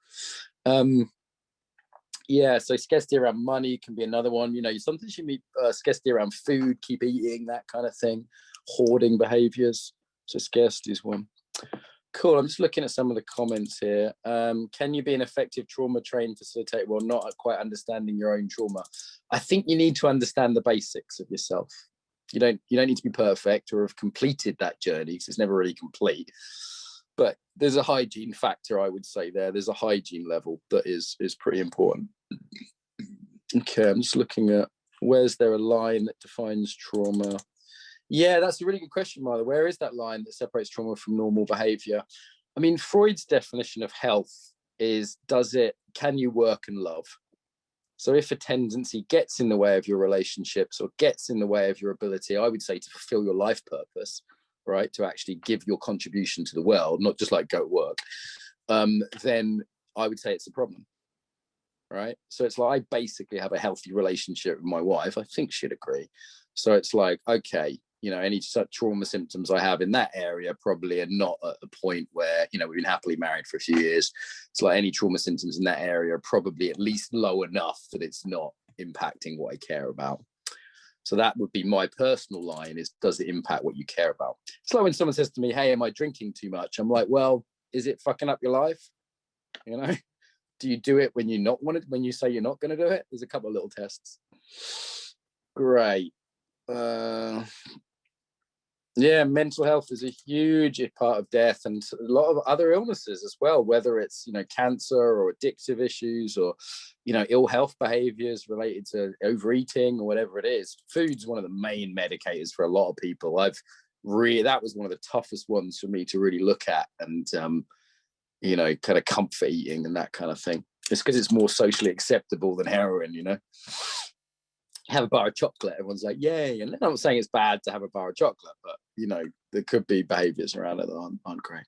Yeah, so scarcity around money can be another one. You know, sometimes you meet scarcity around food, keep eating, that kind of thing, hoarding behaviors. So scarcity is one. Cool, I'm just looking at some of the comments here. Can you be an effective trauma trained facilitator while not quite understanding your own trauma? I think you need to understand the basics of yourself. You don't need to be perfect or have completed that journey because it's never really complete. But there's a hygiene factor, I would say there. There's a hygiene level that is pretty important. Okay, I'm just looking at where's there a line that defines trauma? Yeah, that's a really good question, Martha. Where is that line that separates trauma from normal behavior? I mean, Freud's definition of health is, can you work and love? So if a tendency gets in the way of your relationships or gets in the way of your ability, I would say, to fulfill your life purpose, right, to actually give your contribution to the world, not just like go work, then I would say it's a problem, right? So it's like I basically have a healthy relationship with my wife. I think she'd agree. So it's like, okay, you know, any such trauma symptoms I have in that area probably are not at the point where, you know, we've been happily married for a few years. It's like any trauma symptoms in that area are probably at least low enough that it's not impacting what I care about. So that would be my personal line, is, does it impact what you care about? It's like when someone says to me, hey, am I drinking too much? I'm like, well, Is it fucking up your life? You know, do you do it when you not want it, when you say you're not going to do it? There's a couple of little tests. Great. Yeah, mental health is a huge part of death, and a lot of other illnesses as well, whether it's, you know, cancer or addictive issues, or, you know, ill health behaviors related to overeating or whatever it is. Food's one of the main medicators for a lot of people. That was one of the toughest ones for me to really look at, and you know, kind of comfort eating and that kind of thing. It's because it's more socially acceptable than heroin, you know. Have a bar of chocolate, everyone's like, yay. And I'm not saying it's bad to have a bar of chocolate, but, you know, there could be behaviors around it that aren't great.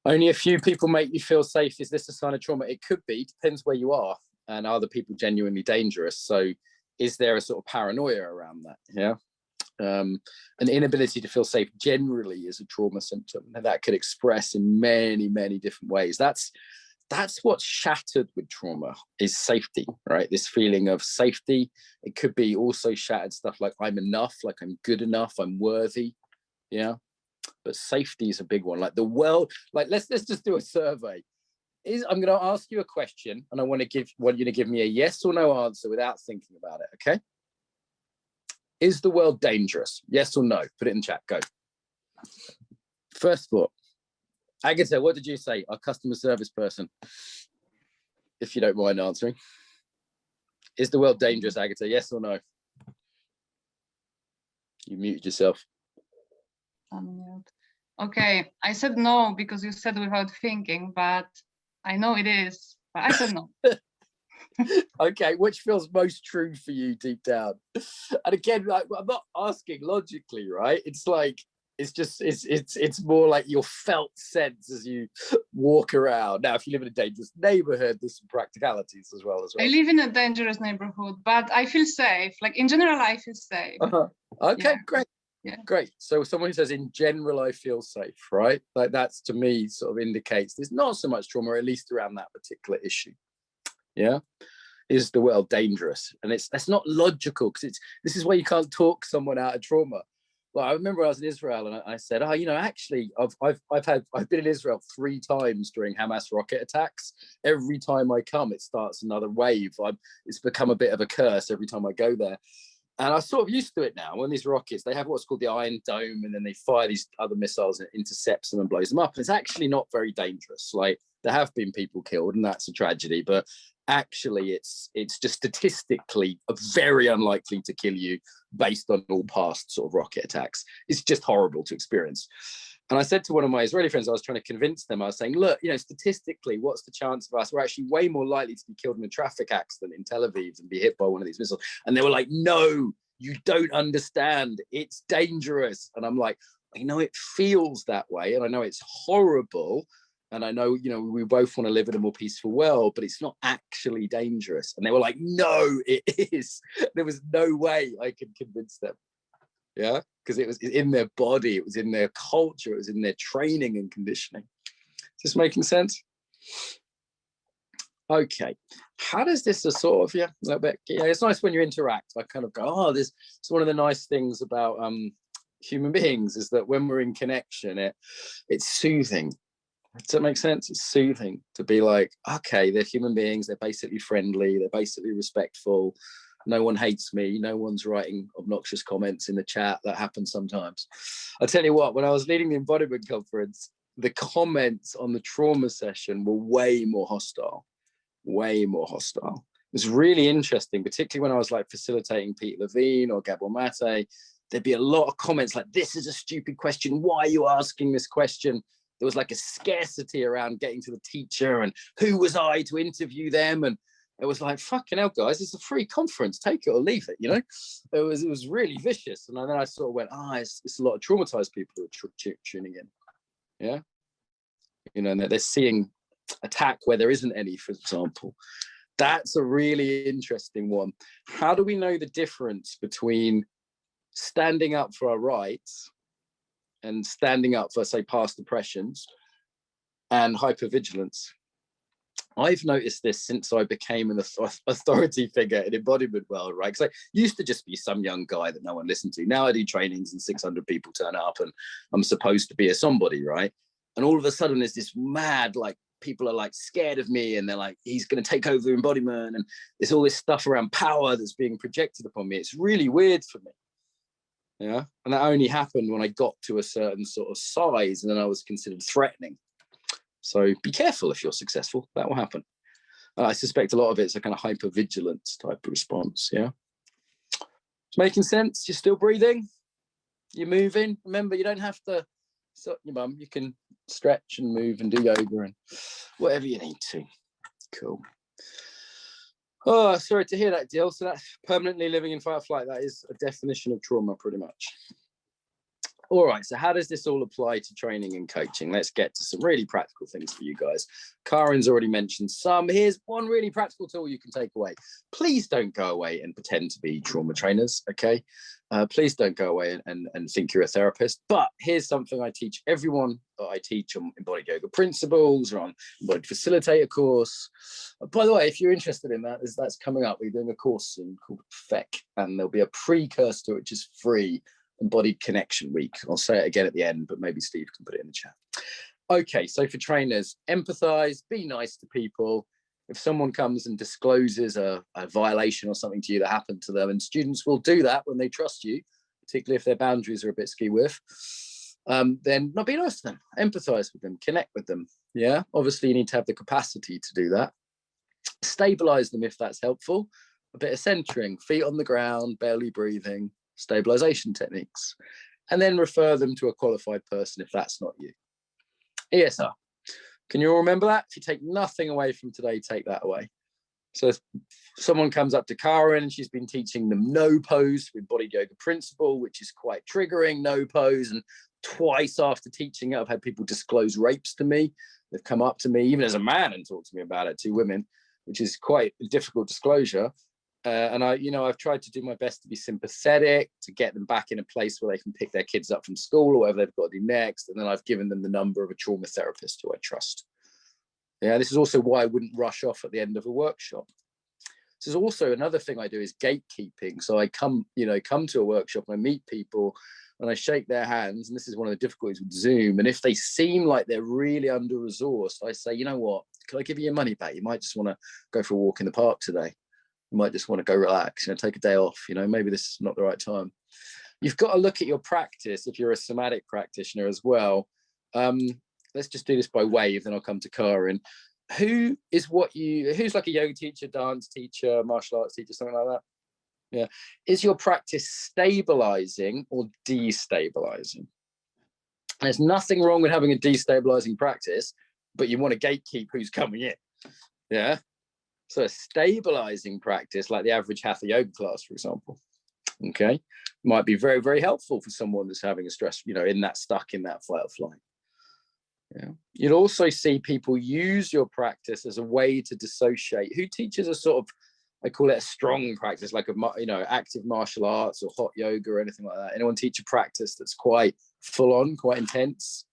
Only a few people make you feel safe. Is this a sign of trauma? It could be, depends where you are, and are the people genuinely dangerous? So is there a sort of paranoia around that? Yeah. An inability to feel safe generally is a trauma symptom, and that could express in many, many different ways. That's what's shattered with trauma, is safety, right? This feeling of safety. It could be also shattered stuff like I'm enough, like I'm good enough, I'm worthy. Yeah. But safety is a big one. Like the world, like let's just do a survey. I'm going to ask you a question, and I want you to give me a yes or no answer without thinking about it. Okay. Is the world dangerous? Yes or no? Put it in chat. Go. First thought. Agatha, what did you say? Our customer service person, if you don't mind answering. Is the world dangerous, Agatha? Yes or no? You muted yourself. Unmute. Okay, I said no because you said without thinking, but I know it is, but I said no. Okay, which feels most true for you deep down? And again, like, I'm not asking logically, right? It's like, it's more like your felt sense as you walk around. Now, if you live in a dangerous neighborhood, there's some practicalities as well. I live in a dangerous neighborhood, but I feel safe. Like in general, I feel safe. Okay, yeah. Great. Yeah. Great. So someone who says, in general, I feel safe, right? Like that's, to me, sort of indicates there's not so much trauma, at least around that particular issue. Yeah. Is the world dangerous? And that's not logical, because this is why you can't talk someone out of trauma. Well, I remember I was in Israel, and I said, oh, you know, actually, I've been in Israel 3 times during Hamas rocket attacks. Every time I come, it starts another wave. It's become a bit of a curse every time I go there. And I'm sort of used to it now. When these rockets, they have what's called the Iron Dome, and then they fire these other missiles and it intercepts them and blows them up. And it's actually not very dangerous. Like, there have been people killed, and that's a tragedy, but actually it's just statistically very unlikely to kill you based on all past sort of rocket attacks. It's just horrible to experience. And I said to one of my Israeli friends, I was trying to convince them, I was saying, look, you know, statistically, what's the chance of us? We're actually way more likely to be killed in a traffic accident in Tel Aviv than be hit by one of these missiles. And they were like, no, you don't understand. It's dangerous. And I'm like, I know it feels that way, and I know it's horrible. And I know, you know, we both want to live in a more peaceful world, but it's not actually dangerous. And they were like, no, it is. There was no way I could convince them. Yeah, because it was in their body, it was in their culture, it was in their training and conditioning. Is this making sense? Okay, how does this sort of, yeah, a little bit, yeah, it's nice when you interact. I kind of go, oh, it's one of the nice things about human beings is that when we're in connection, it's soothing. Does that make sense? It's soothing to be like, okay, they're human beings, they're basically friendly, they're basically respectful. No one hates me. No one's writing obnoxious comments in the chat. That happens sometimes. I'll tell you what, when I was leading the Embodiment Conference, the comments on the trauma session were way more hostile, way more hostile. It was really interesting, particularly when I was like facilitating Pete Levine or Gabor Mate. There'd be a lot of comments like, this is a stupid question. Why are you asking this question? There was like a scarcity around getting to the teacher, and who was I to interview them? And it was like, fucking hell, guys, it's a free conference. Take it or leave it, you know? It was really vicious. And then I sort of went, it's a lot of traumatized people who are tuning in. Yeah. You know, and they're seeing attack where there isn't any, for example. That's a really interesting one. How do we know the difference between standing up for our rights and standing up for, say, past oppressions and hypervigilance? I've noticed this since I became an authority figure in embodiment world, right? Because I used to just be some young guy that no one listened to. Now I do trainings and 600 people turn up and I'm supposed to be a somebody, right? And all of a sudden there's this mad, like, people are like scared of me, and they're like, he's going to take over embodiment, and there's all this stuff around power that's being projected upon me. It's really weird for me. Yeah. And that only happened when I got to a certain sort of size, and then I was considered threatening. So be careful if you're successful. That will happen. I suspect a lot of it's a kind of hypervigilance type of response. Yeah. It's making sense. You're still breathing. You're moving. Remember, you don't have to stop your bum. You can stretch and move and do yoga and whatever you need to. Cool. Oh, sorry to hear that, Dill. So that's permanently living in fight or flight. That is a definition of trauma, pretty much. All right, so how does this all apply to training and coaching? Let's get to some really practical things for you guys. Karen's already mentioned some. Here's one really practical tool you can take away. Please don't go away and pretend to be trauma trainers, okay? Please don't go away and think you're a therapist. But here's something I teach everyone that I teach on Embodied Yoga Principles or on Embodied Facilitator Course. By the way, if you're interested in that, that's coming up. We're doing a course soon called FEC, and there'll be a precursor which is free, Embodied Connection Week. I'll say it again at the end, but maybe Steve can put it in the chat. Okay, so for trainers, empathize, be nice to people. If someone comes and discloses a violation or something to you that happened to them, and students will do that when they trust you, particularly if their boundaries are a bit skew-with, then not be nice to them, empathize with them, connect with them. Yeah, obviously you need to have the capacity to do that. Stabilize them if that's helpful. A bit of centering, feet on the ground, barely breathing, stabilization techniques, and then refer them to a qualified person if that's not you. ESR. Can you all remember that? If you take nothing away from today, take that away. So if someone comes up to Karen and she's been teaching them no pose with Embodied Yoga Principle, which is quite triggering, no pose, and twice after teaching it, I've had people disclose rapes to me. They've come up to me, even as a man, and talked to me about it, 2 women, which is quite a difficult disclosure. And I've tried to do my best to be sympathetic, to get them back in a place where they can pick their kids up from school or whatever they've got to do next. And then I've given them the number of a trauma therapist who I trust. Yeah, this is also why I wouldn't rush off at the end of a workshop. This is also another thing I do is gatekeeping. So I come to a workshop and I meet people and I shake their hands. And this is one of the difficulties with Zoom. And if they seem like they're really under-resourced, I say, you know what, can I give you your money back? You might just want to go for a walk in the park today. You might just want to go relax, take a day off, maybe this is not the right time. You've got to look at your practice if you're a somatic practitioner as well. Let's just do this by wave, then I'll come to Karen. Who's like a yoga teacher, dance teacher, martial arts teacher, something like that? Yeah. Is your practice stabilizing or destabilizing? There's nothing wrong with having a destabilizing practice, but you want to gatekeep who's coming in. Yeah. So a stabilizing practice, like the average hatha yoga class, for example, okay, might be very, very helpful for someone that's having a stress, stuck in that fight or flight. Yeah. You'd also see people use your practice as a way to dissociate. Who teaches a sort of, I call it a strong practice, like active martial arts or hot yoga or anything like that? Anyone teach a practice that's quite full on, quite intense?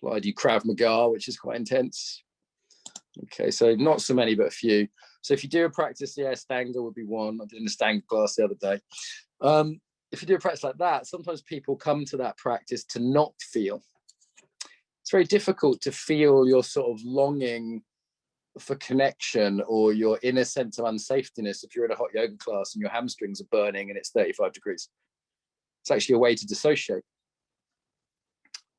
Like I do Krav Maga, which is quite intense. Okay, so not so many, but a few. So if you do a practice, Stanga would be one. I did in a Stanga class the other day. If you do a practice like that, sometimes people come to that practice to not feel. It's very difficult to feel your sort of longing for connection or your inner sense of unsafetyness if you're in a hot yoga class and your hamstrings are burning and it's 35 degrees. It's actually a way to dissociate.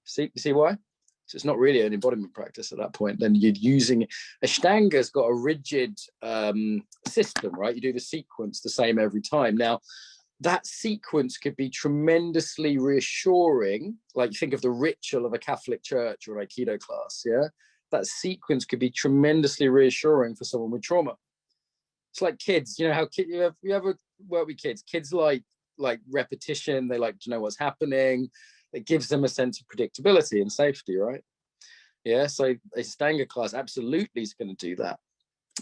See why? So it's not really an embodiment practice at that point. Then you're using Ashtanga's got a rigid system, right? You do the sequence the same every time. Now, that sequence could be tremendously reassuring. Like you think of the ritual of a Catholic church or an aikido class, yeah? That sequence could be tremendously reassuring for someone with trauma. It's like kids, how you ever work with kids? Kids like repetition. They like to know what's happening. It gives them a sense of predictability and safety, right? Yeah, so a Stanga class absolutely is going to do that.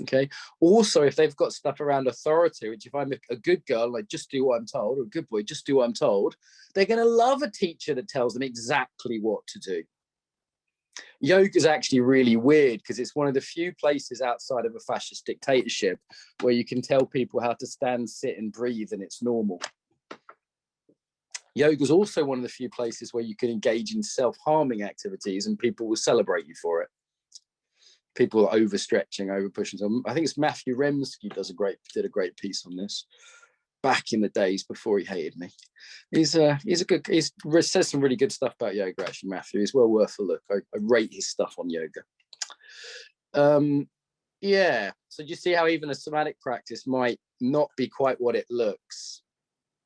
Okay. Also, if they've got stuff around authority, which if I'm a good girl, like just do what I'm told, or a good boy, just do what I'm told, they're going to love a teacher that tells them exactly what to do. Yoga is actually really weird because it's one of the few places outside of a fascist dictatorship where you can tell people how to stand, sit, and breathe, and it's normal. Yoga is also one of the few places where you can engage in self-harming activities and people will celebrate you for it. People are overstretching, overpushing. So I think it's Matthew Remsky did a great piece on this back in the days before he hated me. He says some really good stuff about yoga, actually, Matthew. It's well worth a look. I rate his stuff on yoga. Yeah, so you see how even a somatic practice might not be quite what it looks,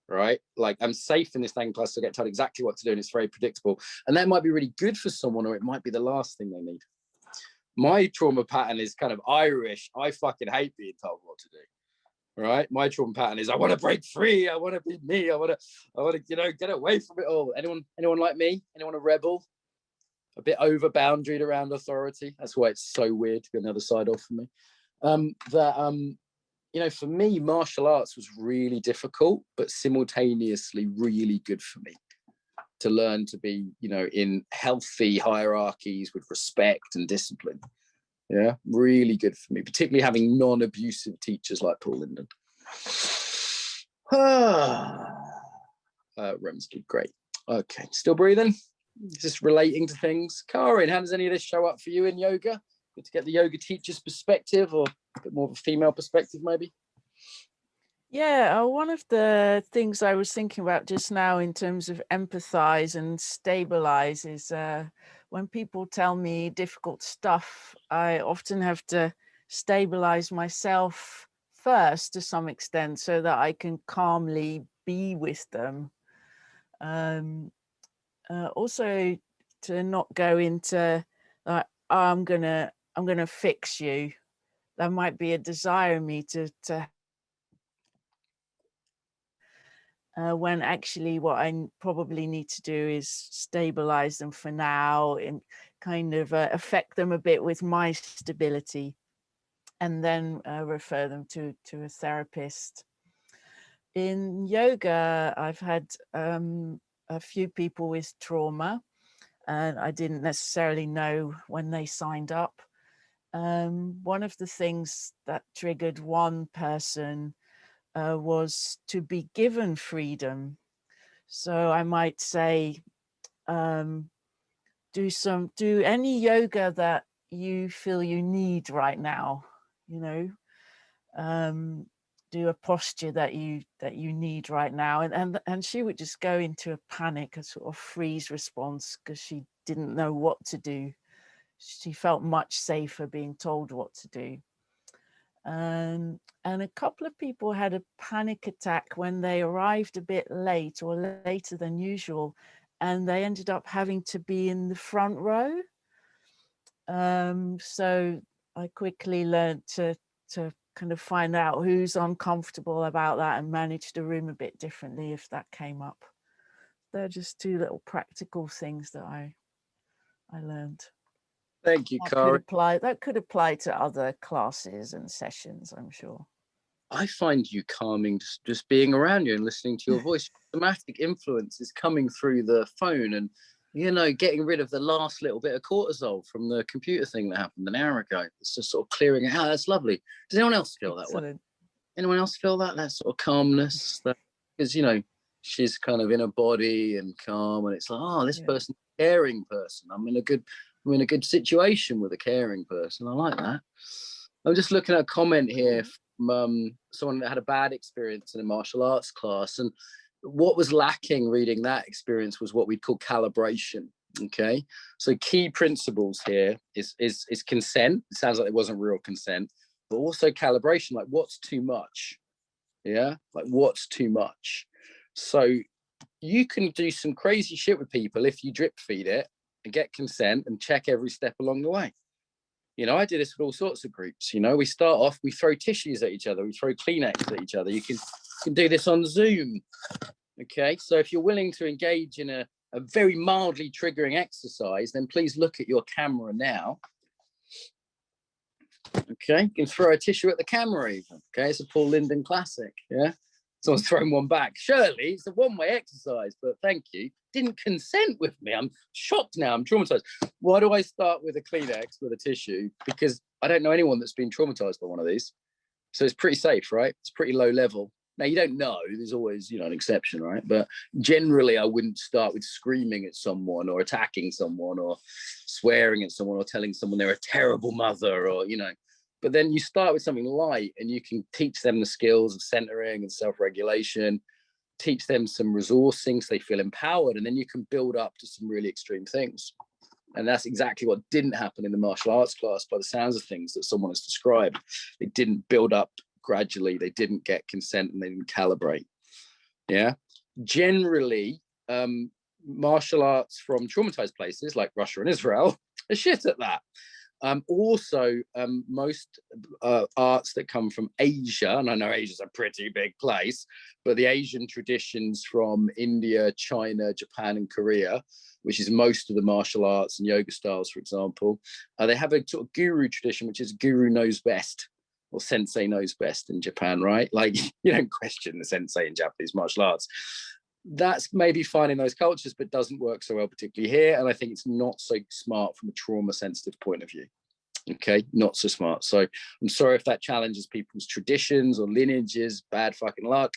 right? Like, I'm safe in this thing class, I get told exactly what to do and it's very predictable. And that might be really good for someone, or it might be the last thing they need. My trauma pattern is kind of Irish. I fucking hate being told what to do, right? My trauma pattern is I want to break free. I want to be me. I want to, you know, get away from it all. Anyone like me? Anyone a rebel? A bit over boundaried around authority. That's why it's so weird to be on the other side of for me. You know, for me, martial arts was really difficult, but simultaneously really good for me to learn to be, you know, in healthy hierarchies with respect and discipline. Yeah, really good for me, particularly having non-abusive teachers like Paul Linden. Remsky, great. Okay, still breathing? Just relating to things. Karin, how does any of this show up for you in yoga? Good to get the yoga teacher's perspective, or a bit more of a female perspective, maybe? Yeah, one of the things I was thinking about just now in terms of empathize and stabilize is when people tell me difficult stuff, I often have to stabilize myself first to some extent so that I can calmly be with them. Also to not go into like, oh, I'm gonna fix you. There might be a desire in me to when actually what I probably need to do is stabilize them for now and kind of affect them a bit with my stability, and then refer them to a therapist. In yoga, I've had a few people with trauma, and I didn't necessarily know when they signed up. One of the things that triggered one person was to be given freedom. So I might say, do any yoga that you feel you need right now, you know, do a posture that you need right now. And she would just go into a panic, a sort of freeze response, because she didn't know what to do. She felt much safer being told what to do. And a couple of people had a panic attack when they arrived a bit late or later than usual, and they ended up having to be in the front row. So I quickly learned to kind of find out who's uncomfortable about that and manage the room a bit differently if that came up. They're just two little practical things that I learned. Thank you, Karin. That could apply to other classes and sessions, I'm sure. I find you calming just being around you and listening to your voice. Somatic influence is coming through the phone and, you know, getting rid of the last little bit of cortisol from the computer thing that happened an hour ago. It's just sort of clearing it out. That's lovely. Does anyone else feel that way? Anyone else feel that sort of calmness? Because, you know, she's kind of in a body and calm, and it's like, oh, this person's a caring person. I'm in a good situation with a caring person. I like that. I'm just looking at a comment here from someone that had a bad experience in a martial arts class, and what was lacking reading that experience was what we'd call calibration. Okay, so key principles here is consent. It sounds like it wasn't real consent, but also calibration, like what's too much. Yeah, like what's too much. So you can do some crazy shit with people if you drip feed it and get consent and check every step along the way. You know, I do this with all sorts of groups. You know, we start off, we throw tissues at each other, we throw Kleenex at each other. You can do this on Zoom. Okay, so if you're willing to engage in a very mildly triggering exercise, then please look at your camera now. Okay, you can throw a tissue at the camera even. Okay, it's a Paul Linden classic. Yeah, someone's thrown one back. Surely it's a one-way exercise, but thank you. Didn't consent with me. I'm shocked now. I'm traumatized. Why do I start with a Kleenex with a tissue? Because I don't know anyone that's been traumatized by one of these. So it's pretty safe, right? It's pretty low level. Now, you don't know, there's always, you know, an exception, right? But generally, I wouldn't start with screaming at someone or attacking someone or swearing at someone or telling someone they're a terrible mother or, you know. But then you start with something light and you can teach them the skills of centering and self-regulation, teach them some resourcing so they feel empowered, and then you can build up to some really extreme things. And that's exactly what didn't happen in the martial arts class by the sounds of things that someone has described. It didn't build up gradually, they didn't get consent, and they didn't calibrate. Yeah, generally martial arts from traumatized places like Russia and Israel are shit at that. Most arts that come from Asia, and I know Asia's a pretty big place, but the Asian traditions from India, China, Japan, and Korea, which is most of the martial arts and yoga styles, for example, they have a sort of guru tradition, which is guru knows best, or sensei knows best in Japan, right? Like, you don't question the sensei in Japanese martial arts. That's maybe fine in those cultures, but doesn't work so well, particularly here. And I think it's not so smart from a trauma sensitive point of view. Okay, not so smart. So I'm sorry if that challenges people's traditions or lineages, bad fucking luck.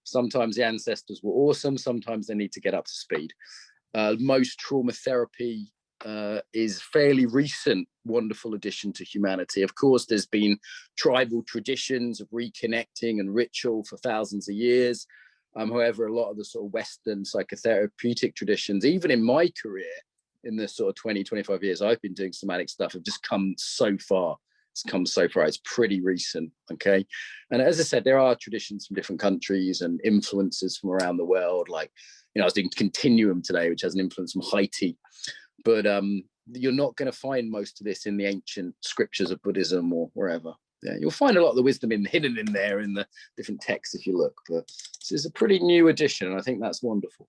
Sometimes the ancestors were awesome. Sometimes they need to get up to speed. Most trauma therapy is fairly recent, wonderful addition to humanity. Of course, there's been tribal traditions of reconnecting and ritual for thousands of years. However, a lot of the sort of Western psychotherapeutic traditions, even in my career, in the sort of 20, 25 years I've been doing somatic stuff, have just come so far. It's come so far. It's pretty recent, okay? And as I said, there are traditions from different countries and influences from around the world. Like, you know, I was doing Continuum today, which has an influence from Haiti. But you're not going to find most of this in the ancient scriptures of Buddhism or wherever. Yeah, you'll find a lot of the wisdom hidden in there in the different texts if you look. But this is a pretty new addition, and I think that's wonderful.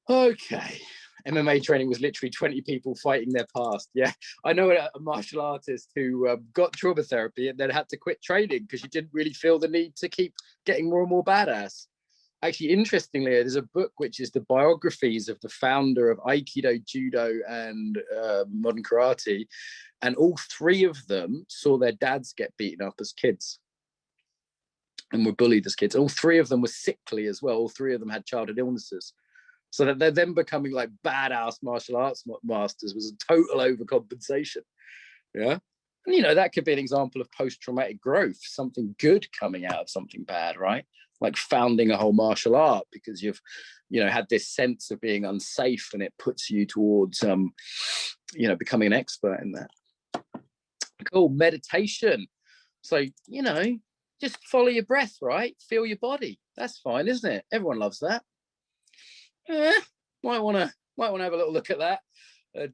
Okay. MMA training was literally 20 people fighting their past. Yeah, I know a martial artist who got trauma therapy and then had to quit training because she didn't really feel the need to keep getting more and more badass. Actually, interestingly, there's a book which is the biographies of the founder of aikido, judo, and modern karate. And all three of them saw their dads get beaten up as kids and were bullied as kids. All three of them were sickly as well. All three of them had childhood illnesses. So that they're then becoming like badass martial arts masters was a total overcompensation. Yeah. And, you know, that could be an example of post-traumatic growth, something good coming out of something bad, right? Like founding a whole martial art because you've, you know, had this sense of being unsafe and it puts you towards, you know, becoming an expert in that. Cool. Meditation. So, you know, just follow your breath, right? Feel your body. That's fine, isn't it? Everyone loves that. Might want to have a little look at that.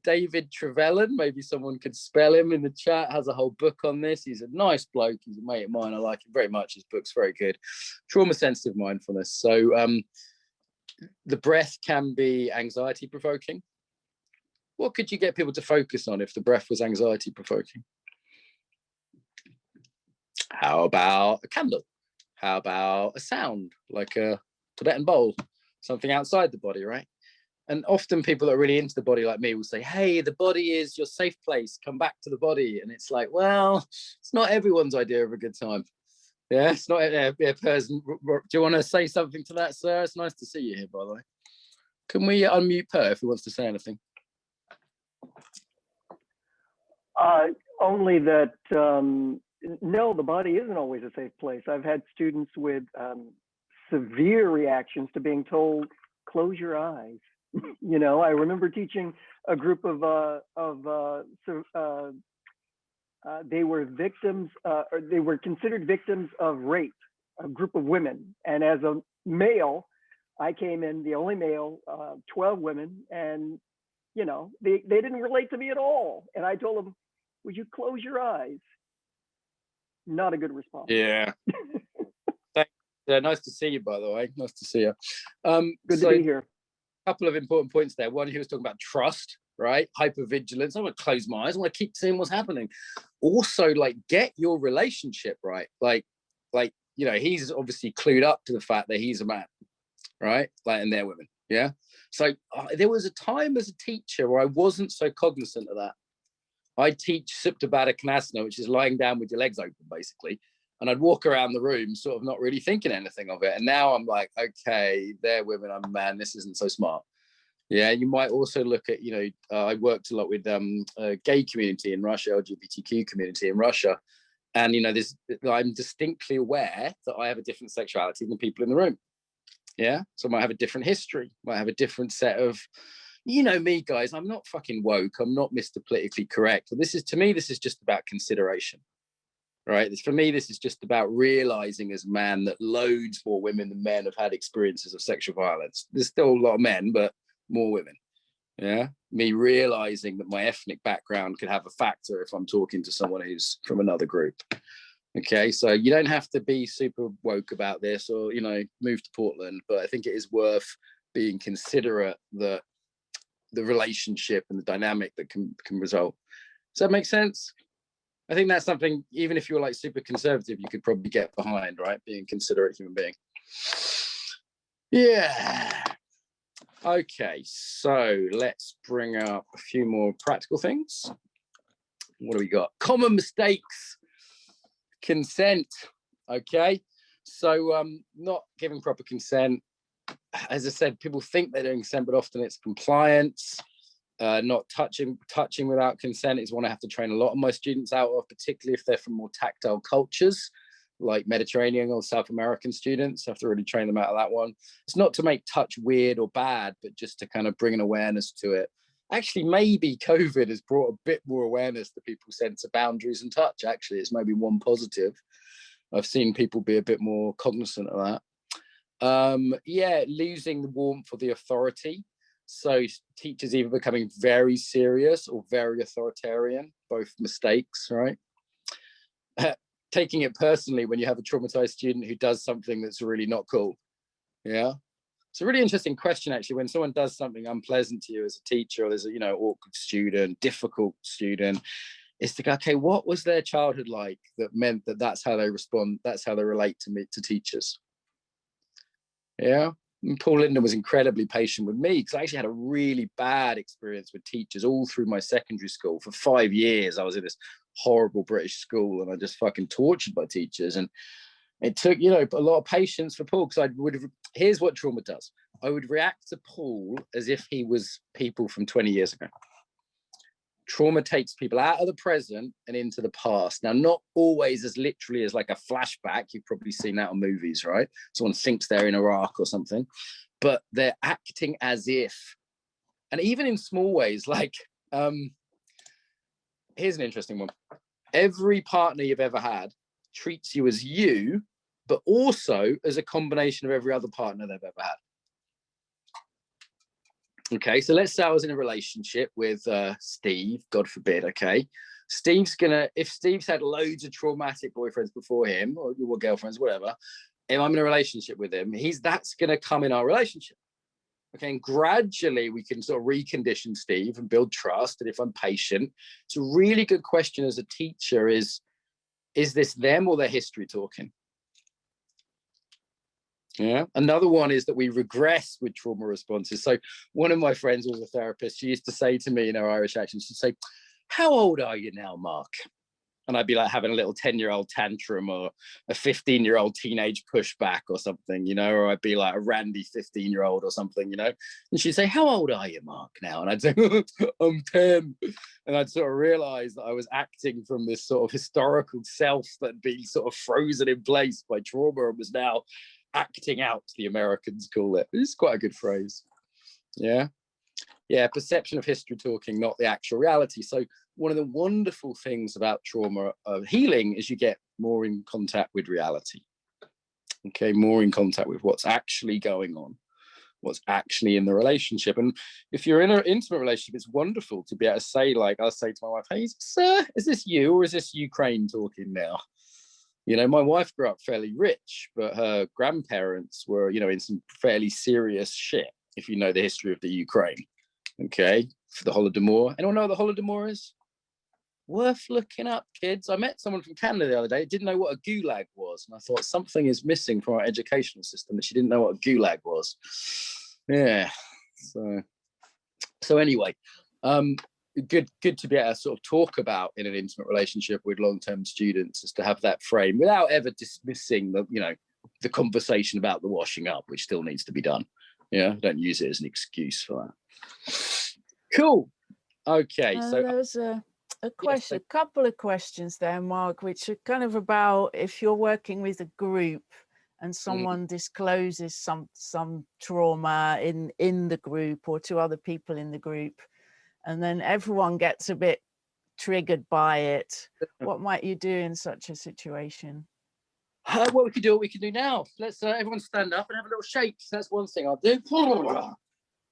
David Trevelyan, maybe someone could spell him in the chat, has a whole book on this. He's a nice bloke. He's a mate of mine. I like him very much. His book's very good. Trauma sensitive mindfulness. So the breath can be anxiety provoking. What could you get people to focus on if the breath was anxiety provoking? How about a candle? How about a sound like a Tibetan bowl? Something outside the body, right? And often people that are really into the body like me will say, hey, the body is your safe place, come back to the body. And it's like, well, it's not everyone's idea of a good time. Yeah, it's not a person. Do you want to say something to that, sir? It's nice to see you here, by the way. Can we unmute Per if he wants to say anything? Only that, no, the body isn't always a safe place. I've had students with severe reactions to being told, close your eyes. You know, I remember teaching a group of they were victims, or they were considered victims of rape, a group of women. And as a male, I came in, the only male, 12 women, and, you know, they didn't relate to me at all. And I told them, would you close your eyes? Not a good response. Yeah. Nice to see you, by the way. Nice to see you. Good to be here. A couple of important points there. One, he was talking about trust, right? Hypervigilance. I want to close my eyes. I want to keep seeing what's happening. Also, like, get your relationship right. Like, you know, he's obviously clued up to the fact that he's a man, right? Like, and they're women. Yeah. So there was a time as a teacher where I wasn't so cognizant of that. I teach Supta Baddha Konasana, which is lying down with your legs open, basically. And I'd walk around the room sort of not really thinking anything of it. And now I'm like, okay, they're women, I'm a man, this isn't so smart. Yeah, you might also look at, you know, I worked a lot with a gay community in Russia, LGBTQ community in Russia. And, you know, I'm distinctly aware that I have a different sexuality than the people in the room. Yeah, so I might have a different history, might have a different set of, you know me, guys, I'm not fucking woke. I'm not Mr. Politically Correct. But to me, this is just about consideration. Right. For me, this is just about realizing as a man that loads more women than men have had experiences of sexual violence. There's still a lot of men, but more women. Yeah. Me realizing that my ethnic background could have a factor if I'm talking to someone who's from another group. Okay. So you don't have to be super woke about this or, you know, move to Portland, but I think it is worth being considerate that the relationship and the dynamic that can result. Does that make sense? I think that's something, even if you're like super conservative, you could probably get behind, right? Being a considerate human being. Yeah. Okay, so let's bring up a few more practical things. What do we got? Common mistakes. Consent. Okay, so not giving proper consent. As I said, people think they're doing consent, but often it's compliance. Not touching without consent is one I have to train a lot of my students out of, particularly if they're from more tactile cultures, like Mediterranean or South American students. I have to really train them out of that one. It's not to make touch weird or bad, but just to kind of bring an awareness to it. Actually, maybe COVID has brought a bit more awareness to people's sense of boundaries and touch. Actually, it's maybe one positive. I've seen people be a bit more cognizant of that. Yeah, losing the warmth or the authority. So teachers either becoming very serious or very authoritarian, both mistakes, right? Taking it personally when you have a traumatized student who does something that's really not cool. Yeah. It's a really interesting question, actually, when someone does something unpleasant to you as a teacher, or there's a, you know, awkward student, difficult student, is to go, okay, what was their childhood like that meant that that's how they respond, that's how they relate to teachers. Yeah. And Paul Linden was incredibly patient with me because I actually had a really bad experience with teachers all through my secondary school. For 5 years, I was in this horrible British school and I just fucking tortured my teachers. And it took, you know, a lot of patience for Paul because here's what trauma does. I would react to Paul as if he was people from 20 years ago. Trauma takes people out of the present and into the past. Now, not always as literally as like a flashback. You've probably seen that on movies, right? Someone thinks they're in Iraq or something, but they're acting as if, and even in small ways, like, here's an interesting one. Every partner you've ever had treats you as you, but also as a combination of every other partner they've ever had. Okay, so let's say I was in a relationship with Steve, God forbid, okay? If Steve's had loads of traumatic boyfriends before him, or girlfriends, whatever, if I'm in a relationship with him, that's gonna come in our relationship. Okay, and gradually we can sort of recondition Steve and build trust. And if I'm patient, it's a really good question as a teacher is this them or their history talking? Yeah. Another one is that we regress with trauma responses. So one of my friends was a therapist. She used to say to me in her Irish accent, she'd say, "How old are you now, Mark?" And I'd be like having a little 10-year-old tantrum or a 15-year-old teenage pushback or something, you know, or I'd be like a randy 15-year-old or something, you know. And she'd say, "How old are you, Mark, now?" And I'd say, "I'm 10." And I'd sort of realize that I was acting from this sort of historical self that had been sort of frozen in place by trauma and was now acting out, the Americans call it. It's quite a good phrase. Yeah. Yeah, perception of history talking, not the actual reality. So one of the wonderful things about trauma healing is you get more in contact with reality. Okay, more in contact with what's actually going on, what's actually in the relationship. And if you're in an intimate relationship, it's wonderful to be able to say, like, I'll say to my wife, "Hey, sir, is this you or is this Ukraine talking now?" You know, my wife grew up fairly rich, but her grandparents were, you know, in some fairly serious shit, if you know the history of the Ukraine. Okay, for the Holodomor. Anyone know what the Holodomor is? Worth looking up, kids. I met someone from Canada the other day, didn't know what a gulag was. And I thought something is missing from our educational system that she didn't know what a gulag was. Yeah. So anyway, good to be able to sort of talk about in an intimate relationship with long-term students, is to have that frame without ever dismissing the, you know, the conversation about the washing up, which still needs to be done. Yeah, don't use it as an excuse for that. Cool. Okay, so there's a question, a couple of questions there, Mark, which are kind of about if you're working with a group and someone discloses some trauma in the group or to other people in the group, and then everyone gets a bit triggered by it. What might you do in such a situation? Well, we can do what we can do now. Let's everyone stand up and have a little shake. That's one thing I'll do.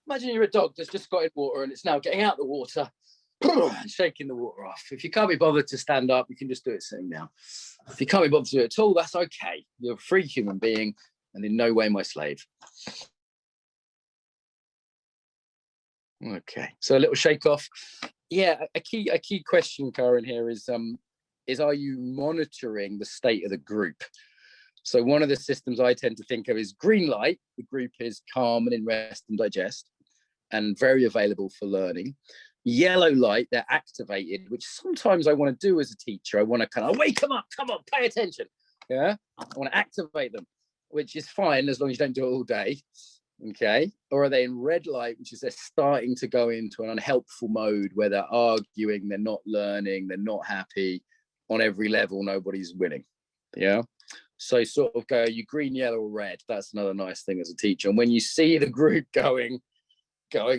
Imagine you're a dog that's just got in water and it's now getting out the water and shaking the water off. If you can't be bothered to stand up, you can just do it sitting down. If you can't be bothered to do it at all, that's okay. You're a free human being and in no way my slave. Okay, so a little shake off. Yeah, a key question, Karen, here is are you monitoring the state of the group? So one of the systems I tend to think of is green light. The group is calm and in rest and digest and very available for learning. Yellow light, they're activated, which sometimes I want to do as a teacher. I want to kind of wake them up, come on, pay attention. Yeah, I want to activate them, which is fine as long as you don't do it all day. Okay, or are they in red light, which is they're starting to go into an unhelpful mode where they're arguing, they're not learning, they're not happy on every level, nobody's winning. Yeah, so sort of go, you green, yellow, or red. That's another nice thing as a teacher. And when you see the group going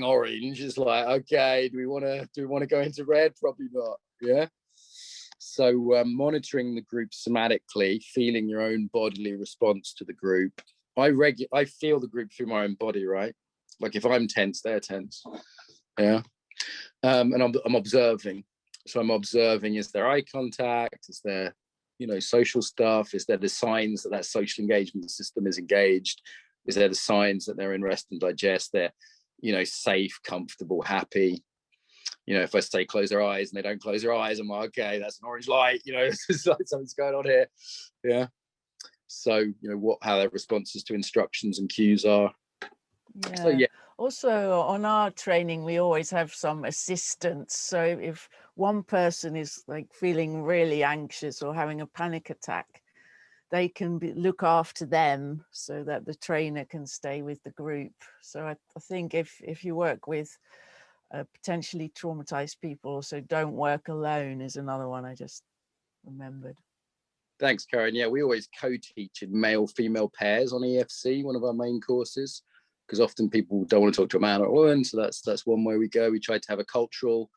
orange, it's like, okay, do we want to go into red? Probably not. Yeah. So monitoring the group somatically, feeling your own bodily response to the group. I feel the group through my own body, right? Like if I'm tense, they're tense. Yeah. And I'm observing. So I'm observing, is there eye contact? Is there, you know, social stuff? Is there the signs that social engagement system is engaged? Is there the signs that they're in rest and digest? They're, you know, safe, comfortable, happy. You know, if I say close their eyes and they don't close their eyes, I'm like, okay, that's an orange light. You know, it's like something's going on here. Yeah. So, you know, how their responses to instructions and cues are. Yeah. So, yeah. Also, on our training, we always have some assistants. So if one person is like feeling really anxious or having a panic attack, they can look after them so that the trainer can stay with the group. So I think if you work with potentially traumatized people, so don't work alone is another one I just remembered. Thanks, Karen. Yeah, we always co-teach in male-female pairs on EFC, one of our main courses, because often people don't want to talk to a man or a woman. So that's one way we go. We try to have a cultural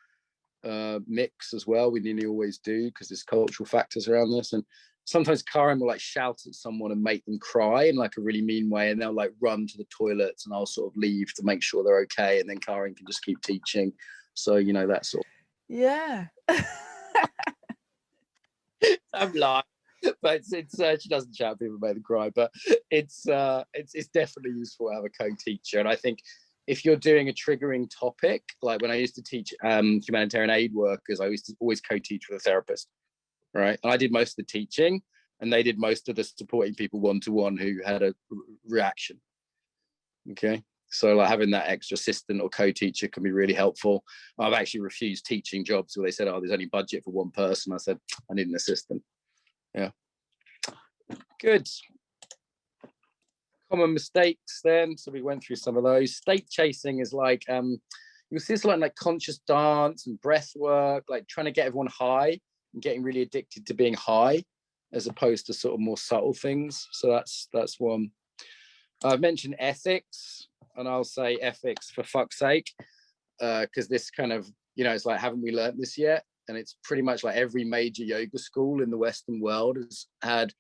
mix as well. We nearly always do, because there's cultural factors around this. And sometimes Karen will like shout at someone and make them cry in like a really mean way, and they'll like run to the toilets, and I'll sort of leave to make sure they're okay, and then Karen can just keep teaching. So, you know, that sort of... Yeah. I'm lying. But it's she doesn't shout, people make them cry, but it's definitely useful to have a co-teacher. And I think if you're doing a triggering topic, like when I used to teach humanitarian aid workers, I used to always co-teach with a therapist, right? And I did most of the teaching, and they did most of the supporting people one-to-one who had a reaction. Okay, so like having that extra assistant or co-teacher can be really helpful. I've actually refused teaching jobs where they said, oh, there's only budget for one person. I said, I need an assistant. Yeah, good. Common mistakes then. So we went through some of those. State chasing is like you'll see this like conscious dance and breath work, like trying to get everyone high and getting really addicted to being high, as opposed to sort of more subtle things. So that's one. I've mentioned ethics, and I'll say ethics for fuck's sake, because this kind of, you know, it's like, haven't we learned this yet? And it's pretty much like every major yoga school in the Western world has had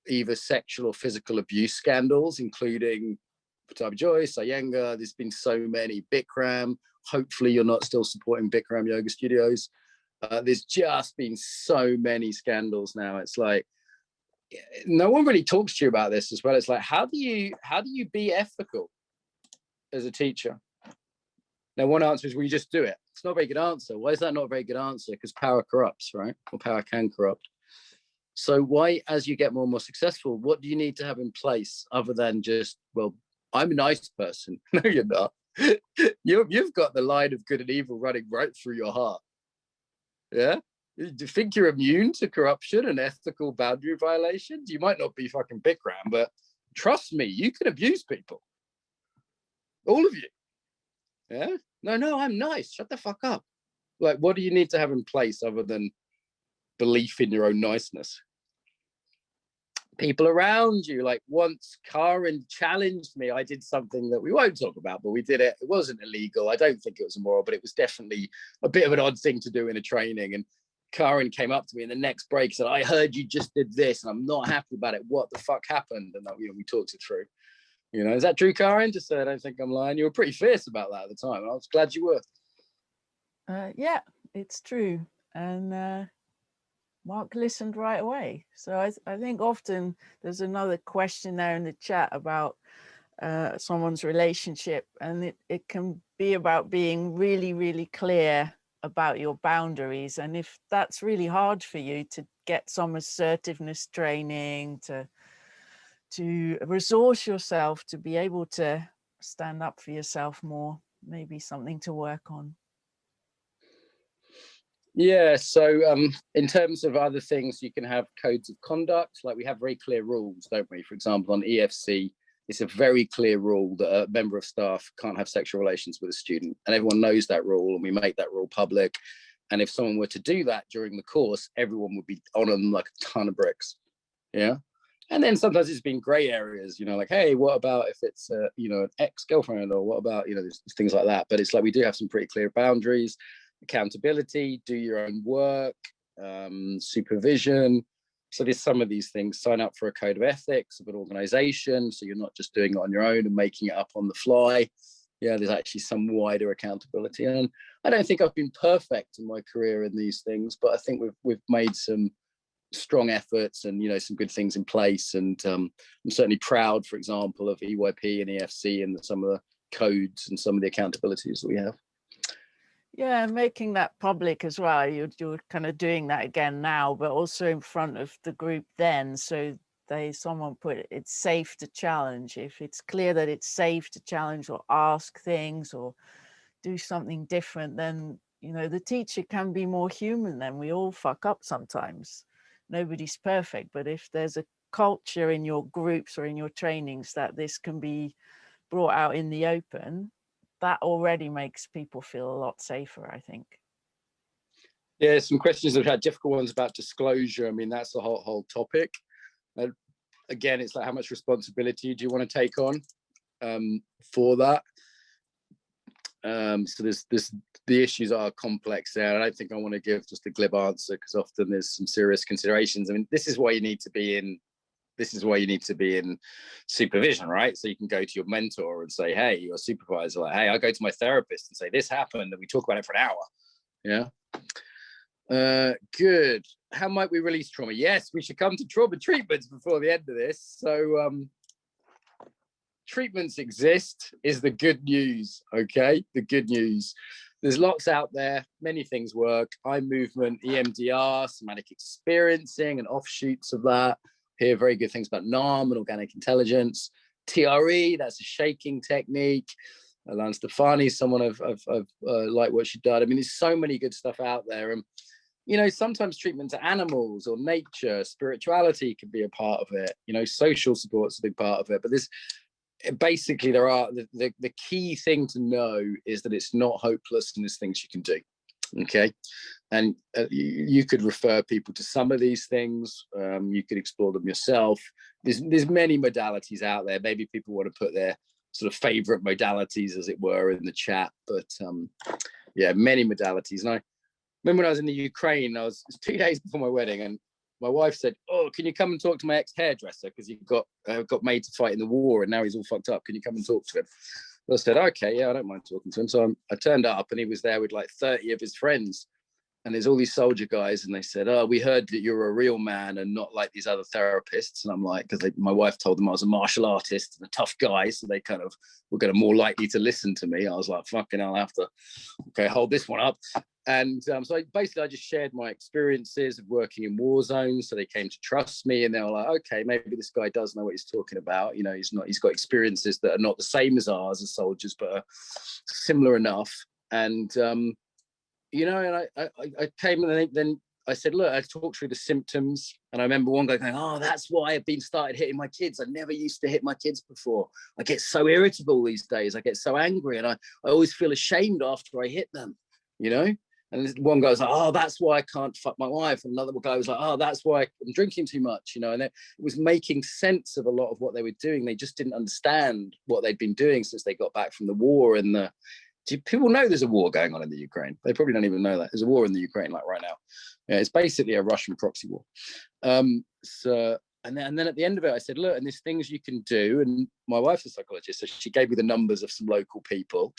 either sexual or physical abuse scandals, including Pattabhi Jois, Iyengar. There's been so many. Bikram. Hopefully you're not still supporting Bikram Yoga Studios. There's just been so many scandals now. It's like, no one really talks to you about this as well. It's like, how do you be ethical as a teacher? Now, one answer is, well, you just do it. It's not a very good answer. Why is that not a very good answer? Because power corrupts, right? Or power can corrupt. So why, as you get more and more successful, what do you need to have in place other than just, well, I'm a nice person? No, you're not. You've got the line of good and evil running right through your heart. Yeah. Do you think you're immune to corruption and ethical boundary violations? You might not be fucking Bikram, but trust me, you can abuse people. All of you. Yeah. No, I'm nice. Shut the fuck up. Like, what do you need to have in place other than belief in your own niceness? People around you. Like, once Karen challenged me, I did something that we won't talk about, but we did it. It wasn't illegal. I don't think it was immoral, but it was definitely a bit of an odd thing to do in a training. And Karen came up to me in the next break and said, I heard you just did this and I'm not happy about it. What the fuck happened? And we talked it through. Is that true, Karen? Just say I don't think I'm lying. You were pretty fierce about that at the time. I was glad you were. Yeah, it's true. And Mark listened right away. So I think often there's another question there in the chat about someone's relationship, and it can be about being really, really clear about your boundaries. And if that's really hard for you to get some assertiveness training, to resource yourself to be able to stand up for yourself more, maybe something to work on. Yeah, so in terms of other things, you can have codes of conduct. Like, we have very clear rules, don't we? For example, on EFC, it's a very clear rule that a member of staff can't have sexual relations with a student, and everyone knows that rule, and we make that rule public. And if someone were to do that during the course, everyone would be on them like a ton of bricks. Yeah. And then sometimes it's been gray areas, like, hey, what about if it's an ex-girlfriend, or what about there's things like that. But it's like, we do have some pretty clear boundaries. Accountability, do your own work, supervision. So there's some of these things. Sign up for a code of ethics of an organization, so you're not just doing it on your own and making it up on the fly. Yeah, there's actually some wider accountability. And I don't think I've been perfect in my career in these things, but I think we've made some strong efforts and some good things in place. And I'm certainly proud, for example, of EYP and EFC and some of the codes and some of the accountabilities that we have. Yeah, making that public as well. You're kind of doing that again now, but also in front of the group then. So someone put it's safe to challenge. If it's clear that it's safe to challenge or ask things or do something different, then the teacher can be more human. Then we all fuck up sometimes. Nobody's perfect, but if there's a culture in your groups or in your trainings that this can be brought out in the open, that already makes people feel a lot safer, I think. Yeah, some questions have had difficult ones about disclosure. I mean, that's the whole topic. Again, it's like, how much responsibility do you want to take on for that? So the issues are complex there. I don't think I want to give just a glib answer, because often there's some serious considerations. I mean, this is why you need to be in supervision, right? So you can go to your mentor and say, hey, your supervisor, like, hey, I go to my therapist and say this happened, and we talk about it for an hour. Yeah. Good. How might we release trauma? Yes, we should come to trauma treatments before the end of this. So treatments exist is the good news. Okay, the good news. There's lots out there. Many things work. Eye movement, EMDR, somatic experiencing, and offshoots of that. Hear very good things about NARM and organic intelligence. TRE, that's a shaking technique. Alan Stefani, someone I've liked what she did. I mean, there's so many good stuff out there. And, sometimes treatment to animals or nature, spirituality can be a part of it. Social support's a big part of it. But basically the key thing to know is that it's not hopeless and there's things you can do. Okay. And you could refer people to some of these things. You could explore them yourself. There's many modalities out there. Maybe people want to put their sort of favorite modalities, as it were, in the chat. But yeah, many modalities. And I remember when I was in the Ukraine, it was 2 days before my wedding, and my wife said, oh, can you come and talk to my ex-hairdresser? Because he got made to fight in the war and now he's all fucked up. Can you come and talk to him? I said, okay, yeah, I don't mind talking to him. So I turned up and he was there with like 30 of his friends. and there's all these soldier guys, and they said, oh, we heard that you're a real man and not like these other therapists. And I'm like, because my wife told them I was a martial artist and a tough guy, so they kind of were going to more likely to listen to me. I was like, fucking hell, I have to, okay, hold this one up. And so I just shared my experiences of working in war zones. So they came to trust me, and they were like, okay, maybe this guy does know what he's talking about. You know, he's got experiences that are not the same as ours as soldiers, but are similar enough. And, you know, and I came, and then I said, look, I talked through the symptoms. And I remember one guy going, oh, that's why I've been started hitting my kids. I never used to hit my kids before. I get so irritable these days. I get so angry, and I always feel ashamed after I hit them, you know? And one guy was like, oh, that's why I can't fuck my wife. And another guy was like, oh, that's why I'm drinking too much, you know? And it was making sense of a lot of what they were doing. They just didn't understand what they'd been doing since they got back from the war. And do people know there's a war going on in the Ukraine? They probably don't even know that. There's a war in the Ukraine like right now. Yeah, it's basically a Russian proxy war. And then at the end of it, I said, look, and there's things you can do. And my wife's a psychologist, so she gave me the numbers of some local people.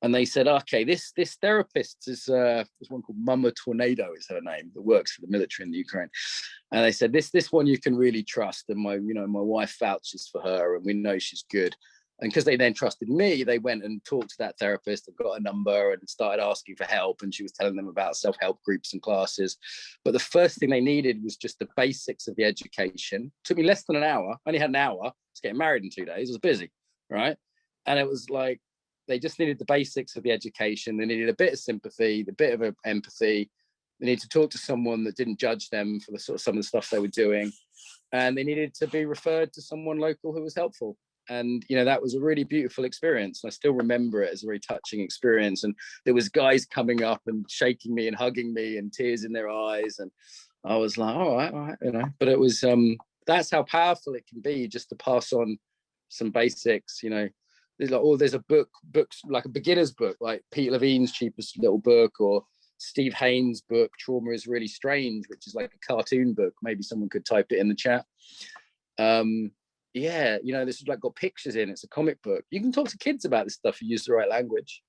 And they said, okay, this therapist is there's one called Mama Tornado is her name, that works for the military in the Ukraine. And they said, this one you can really trust. And my wife vouches for her, and we know she's good. And because they then trusted me, they went and talked to that therapist and got a number and started asking for help. And she was telling them about self-help groups and classes. But the first thing they needed was just the basics of the education. It took me less than an hour. I only had an hour. I was getting married in 2 days. I was busy, right? And it was like, they just needed the basics of the education. They needed a bit of sympathy, a bit of empathy. They needed to talk to someone that didn't judge them for the sort of some of the stuff they were doing. And they needed to be referred to someone local who was helpful. And, you know, that was a really beautiful experience. And I still remember it as a very touching experience. And there was guys coming up and shaking me and hugging me and tears in their eyes. And I was like, all right, you know, but it was, that's how powerful it can be, just to pass on some basics, you know. There's a books like a beginner's book, like Pete Levine's Cheapest Little Book, or Steve Haynes' book, Trauma is Really Strange, which is like a cartoon book. Maybe someone could type it in the chat. Yeah, you know, this is like got pictures in. It's a comic book. You can talk to kids about this stuff if you use the right language.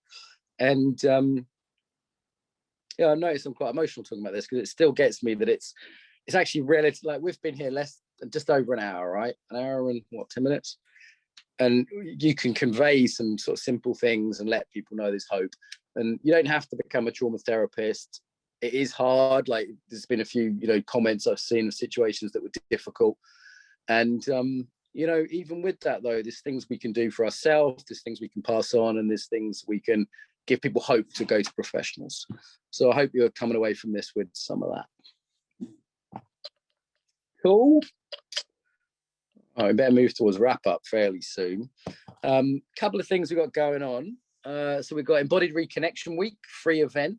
And yeah, I noticed I'm quite emotional talking about this, because it still gets me that it's actually relative. Like, we've been here just over an hour, right? An hour and 10 minutes. And you can convey some sort of simple things and let people know there's hope. And you don't have to become a trauma therapist. It is hard. Like, there's been a few, you know, comments I've seen of situations that were difficult. And you know, even with that though, there's things we can do for ourselves, there's things we can pass on, and there's things we can give people hope to go to professionals. So I hope you're coming away from this with some of that. Cool. Oh, we better move towards wrap up fairly soon. Couple of things we've got going on. So we've got Embodied Reconnection Week, free event.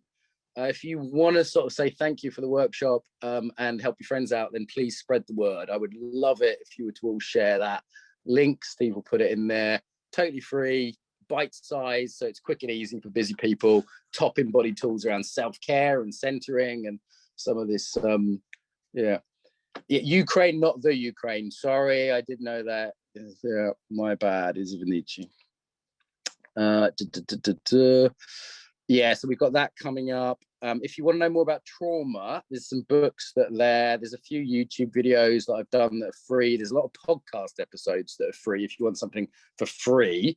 If you want to sort of say thank you for the workshop and help your friends out, then please spread the word. I would love it if you were to all share that link. Steve will put it in there. Totally free, bite size, so it's quick and easy for busy people. Top embodied tools around self-care and centering and some of this. Yeah, Ukraine, not the Ukraine. Sorry, I did know that. Yeah, my bad. Is Vinici. Yeah, so we've got that coming up. If you want to know more about trauma, there's some books that are there. There's a few YouTube videos that I've done that are free. There's a lot of podcast episodes that are free if you want something for free.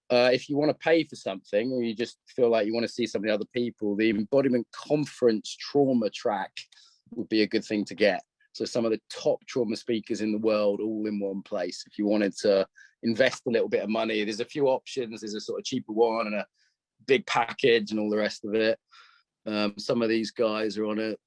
If you want to pay for something, or you just feel like you want to see something other people, the Embodiment Conference trauma track would be a good thing to get. So some of the top trauma speakers in the world all in one place. If you wanted to invest a little bit of money, there's a few options. There's a sort of cheaper one and a big package and all the rest of it. Some of these guys are on it.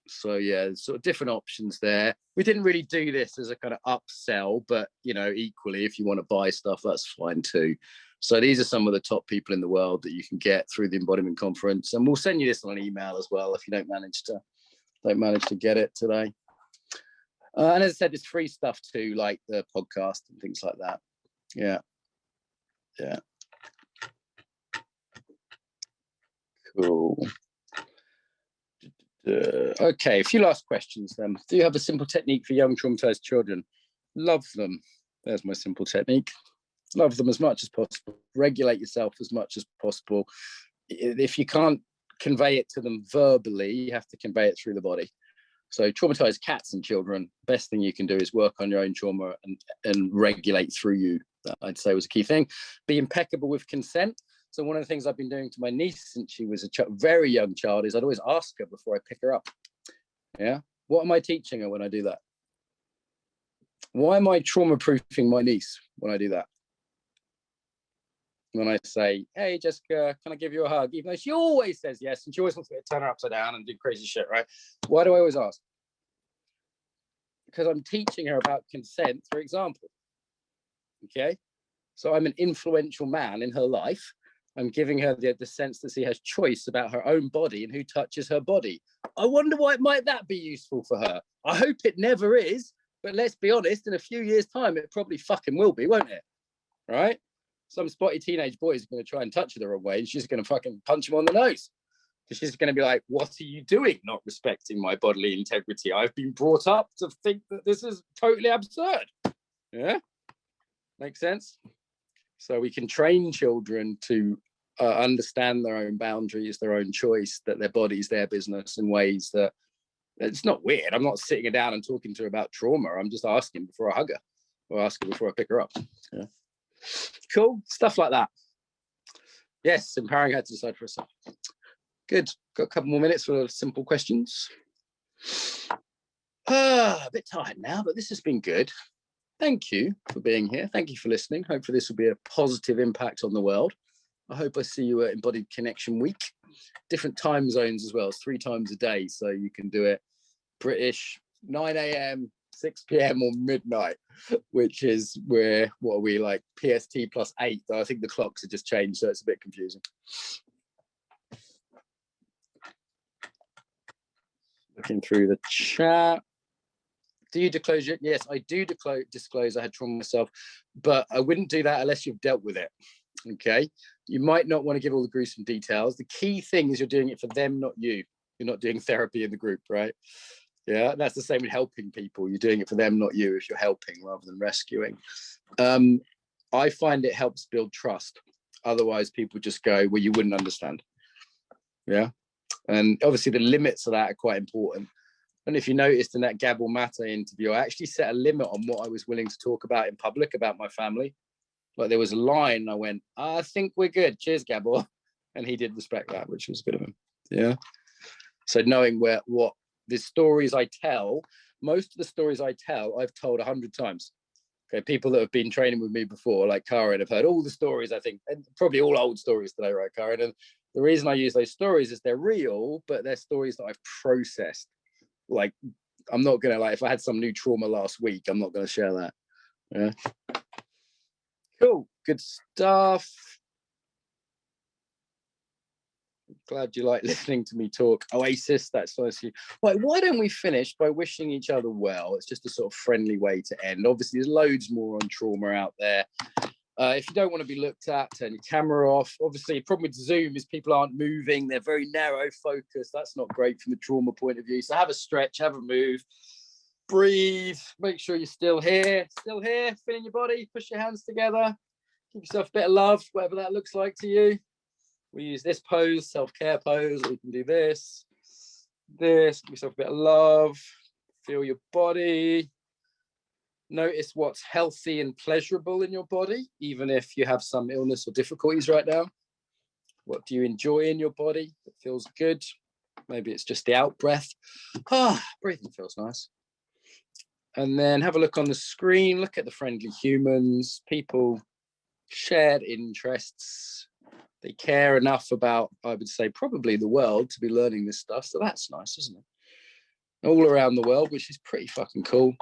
So yeah, there's sort of different options there. We didn't really do this as a kind of upsell, but you know, equally, if you want to buy stuff, that's fine too. So these are some of the top people in the world that you can get through the Embodiment Conference, and we'll send you this on an email as well if you don't manage to get it today. And as I said, there's free stuff too, like the podcast and things like that. Yeah. Cool. Okay, a few last questions then. Do you have a simple technique for young traumatized children? Love them. There's my simple technique. Love them as much as possible. Regulate yourself as much as possible. If you can't convey it to them verbally, you have to convey it through the body. So traumatized cats and children, best thing you can do is work on your own trauma and regulate through you. That I'd say was a key thing. Be impeccable with consent. So one of the things I've been doing to my niece since she was a very young child is I'd always ask her before I pick her up. Yeah. What am I teaching her when I do that? Why am I trauma-proofing my niece when I do that? When I say, hey, Jessica, can I give you a hug? Even though she always says yes, and she always wants me to turn her upside down and do crazy shit, right? Why do I always ask? Because I'm teaching her about consent through example. Okay? So I'm an influential man in her life. I'm giving her the sense that she has choice about her own body and who touches her body. I wonder why might that be useful for her? I hope it never is, but let's be honest, in a few years' time, it probably fucking will be, won't it? Right? Some spotty teenage boy is going to try and touch her the wrong way, and she's going to fucking punch him on the nose. Because she's going to be like, what are you doing not respecting my bodily integrity? I've been brought up to think that this is totally absurd. Yeah? Makes sense? So we can train children to understand their own boundaries, their own choice, that their body's their business in ways that it's not weird. I'm not sitting her down and talking to her about trauma. I'm just asking before I hug her or ask her before I pick her up. Yeah. Cool. Stuff like that. Yes, empowering her to decide for herself. Good. Got a couple more minutes for simple questions. A bit tired now, but this has been good. Thank you for being here. Thank you for listening. Hopefully this will be a positive impact on the world. I hope I see you at Embodied Connection Week. Different time zones as well. It's 3 times a day. So you can do it British, 9 a.m., 6 p.m. or midnight, which is where, what are we, like PST +8? I think the clocks have just changed, so it's a bit confusing. Looking through the chat. Do you disclose it? Yes, I do disclose I had trauma myself, but I wouldn't do that unless you've dealt with it. Okay. You might not want to give all the gruesome details. The key thing is you're doing it for them, not you. You're not doing therapy in the group, right? Yeah, that's the same with helping people. You're doing it for them, not you, if you're helping rather than rescuing. I find it helps build trust. Otherwise, people just go, well, you wouldn't understand. Yeah. And obviously the limits of that are quite important. And if you noticed in that Gabor Mate interview, I actually set a limit on what I was willing to talk about in public about my family. Like there was a line, I went, I think we're good. Cheers, Gabor. And he did respect that, which was good of him. Yeah. So knowing what the stories I tell, most of the stories I tell, I've told 100 times. Okay, people that have been training with me before, like Karen, have heard all the stories, I think, and probably all old stories today, right, Karen? And the reason I use those stories is they're real, but they're stories that I've processed. Like, I'm not gonna, like, if I had some new trauma last week, I'm not gonna share that. Yeah. Cool, good stuff. Glad you like listening to me talk. Oasis, that's nice. Right, why don't we finish by wishing each other well? It's just a sort of friendly way to end. Obviously, there's loads more on trauma out there. If you don't want to be looked at, turn your camera off. Obviously, the problem with Zoom is people aren't moving. They're very narrow focused. That's not great from the trauma point of view. So have a stretch, have a move, breathe, make sure you're still here, feeling your body, push your hands together, give yourself a bit of love, whatever that looks like to you. We use this pose, self-care pose, or you can do this, give yourself a bit of love, feel your body. Notice what's healthy and pleasurable in your body, even if you have some illness or difficulties right now. What do you enjoy in your body that feels good? Maybe it's just the out breath. Breathing feels nice. And then have a look on the screen, look at the friendly humans, people, shared interests. They care enough about, I would say, probably the world to be learning this stuff. So that's nice, isn't it? All around the world, which is pretty fucking cool.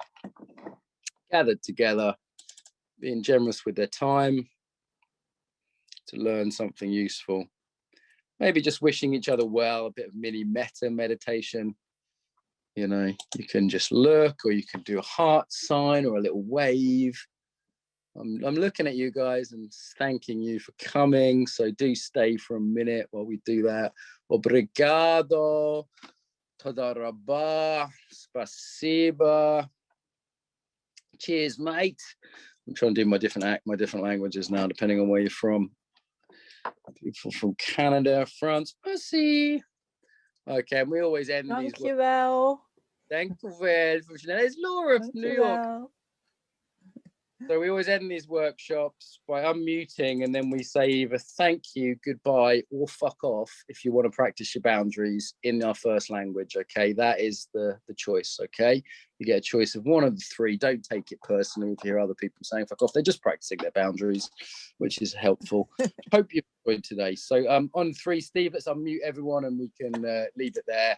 Gathered together, being generous with their time to learn something useful. Maybe just wishing each other well, a bit of mini meta meditation. You know, you can just look, or you can do a heart sign or a little wave. I'm looking at you guys and thanking you for coming. So do stay for a minute while we do that. Obrigado. Toda rabah. Spasiba. Cheers, mate. I'm trying to do my different languages now, depending on where you're from. People from Canada, France, merci. Okay, and we always end these. Thank you, well. Thank you, well. There's Laura from New York. So we always end these workshops by unmuting, and then we say either thank you, goodbye, or fuck off if you want to practice your boundaries in our first language. Okay, that is the choice. Okay, you get a choice of one of the three. Don't take it personally if you hear other people saying fuck off. They're just practicing their boundaries, which is helpful. Hope you enjoyed today. So on three, Steve, let's unmute everyone and we can leave it there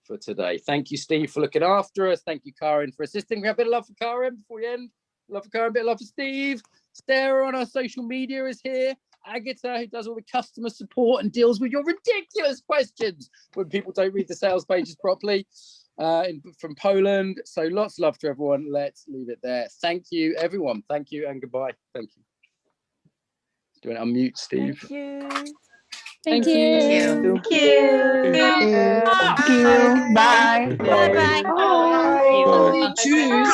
for today. Thank you, Steve, for looking after us. Thank you, Karen, for assisting. We have a bit of love for Karen before we end. Love for Karen, a bit of love for Steve. Sarah on our social media is here. Agatha, who does all the customer support and deals with your ridiculous questions when people don't read the sales pages properly, from Poland. So lots of love to everyone. Let's leave it there. Thank you, everyone. Thank you and goodbye. Thank you. Do you want to unmute, Steve? Thank you. Thank you. Thank you. Thank you. Bye. Bye-bye. Bye. Tschüss.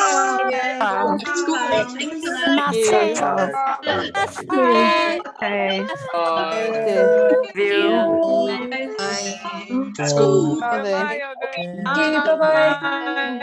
Macht's gut. Macht's Ciao. Hey. Macht's gut. Bye. Bye-bye.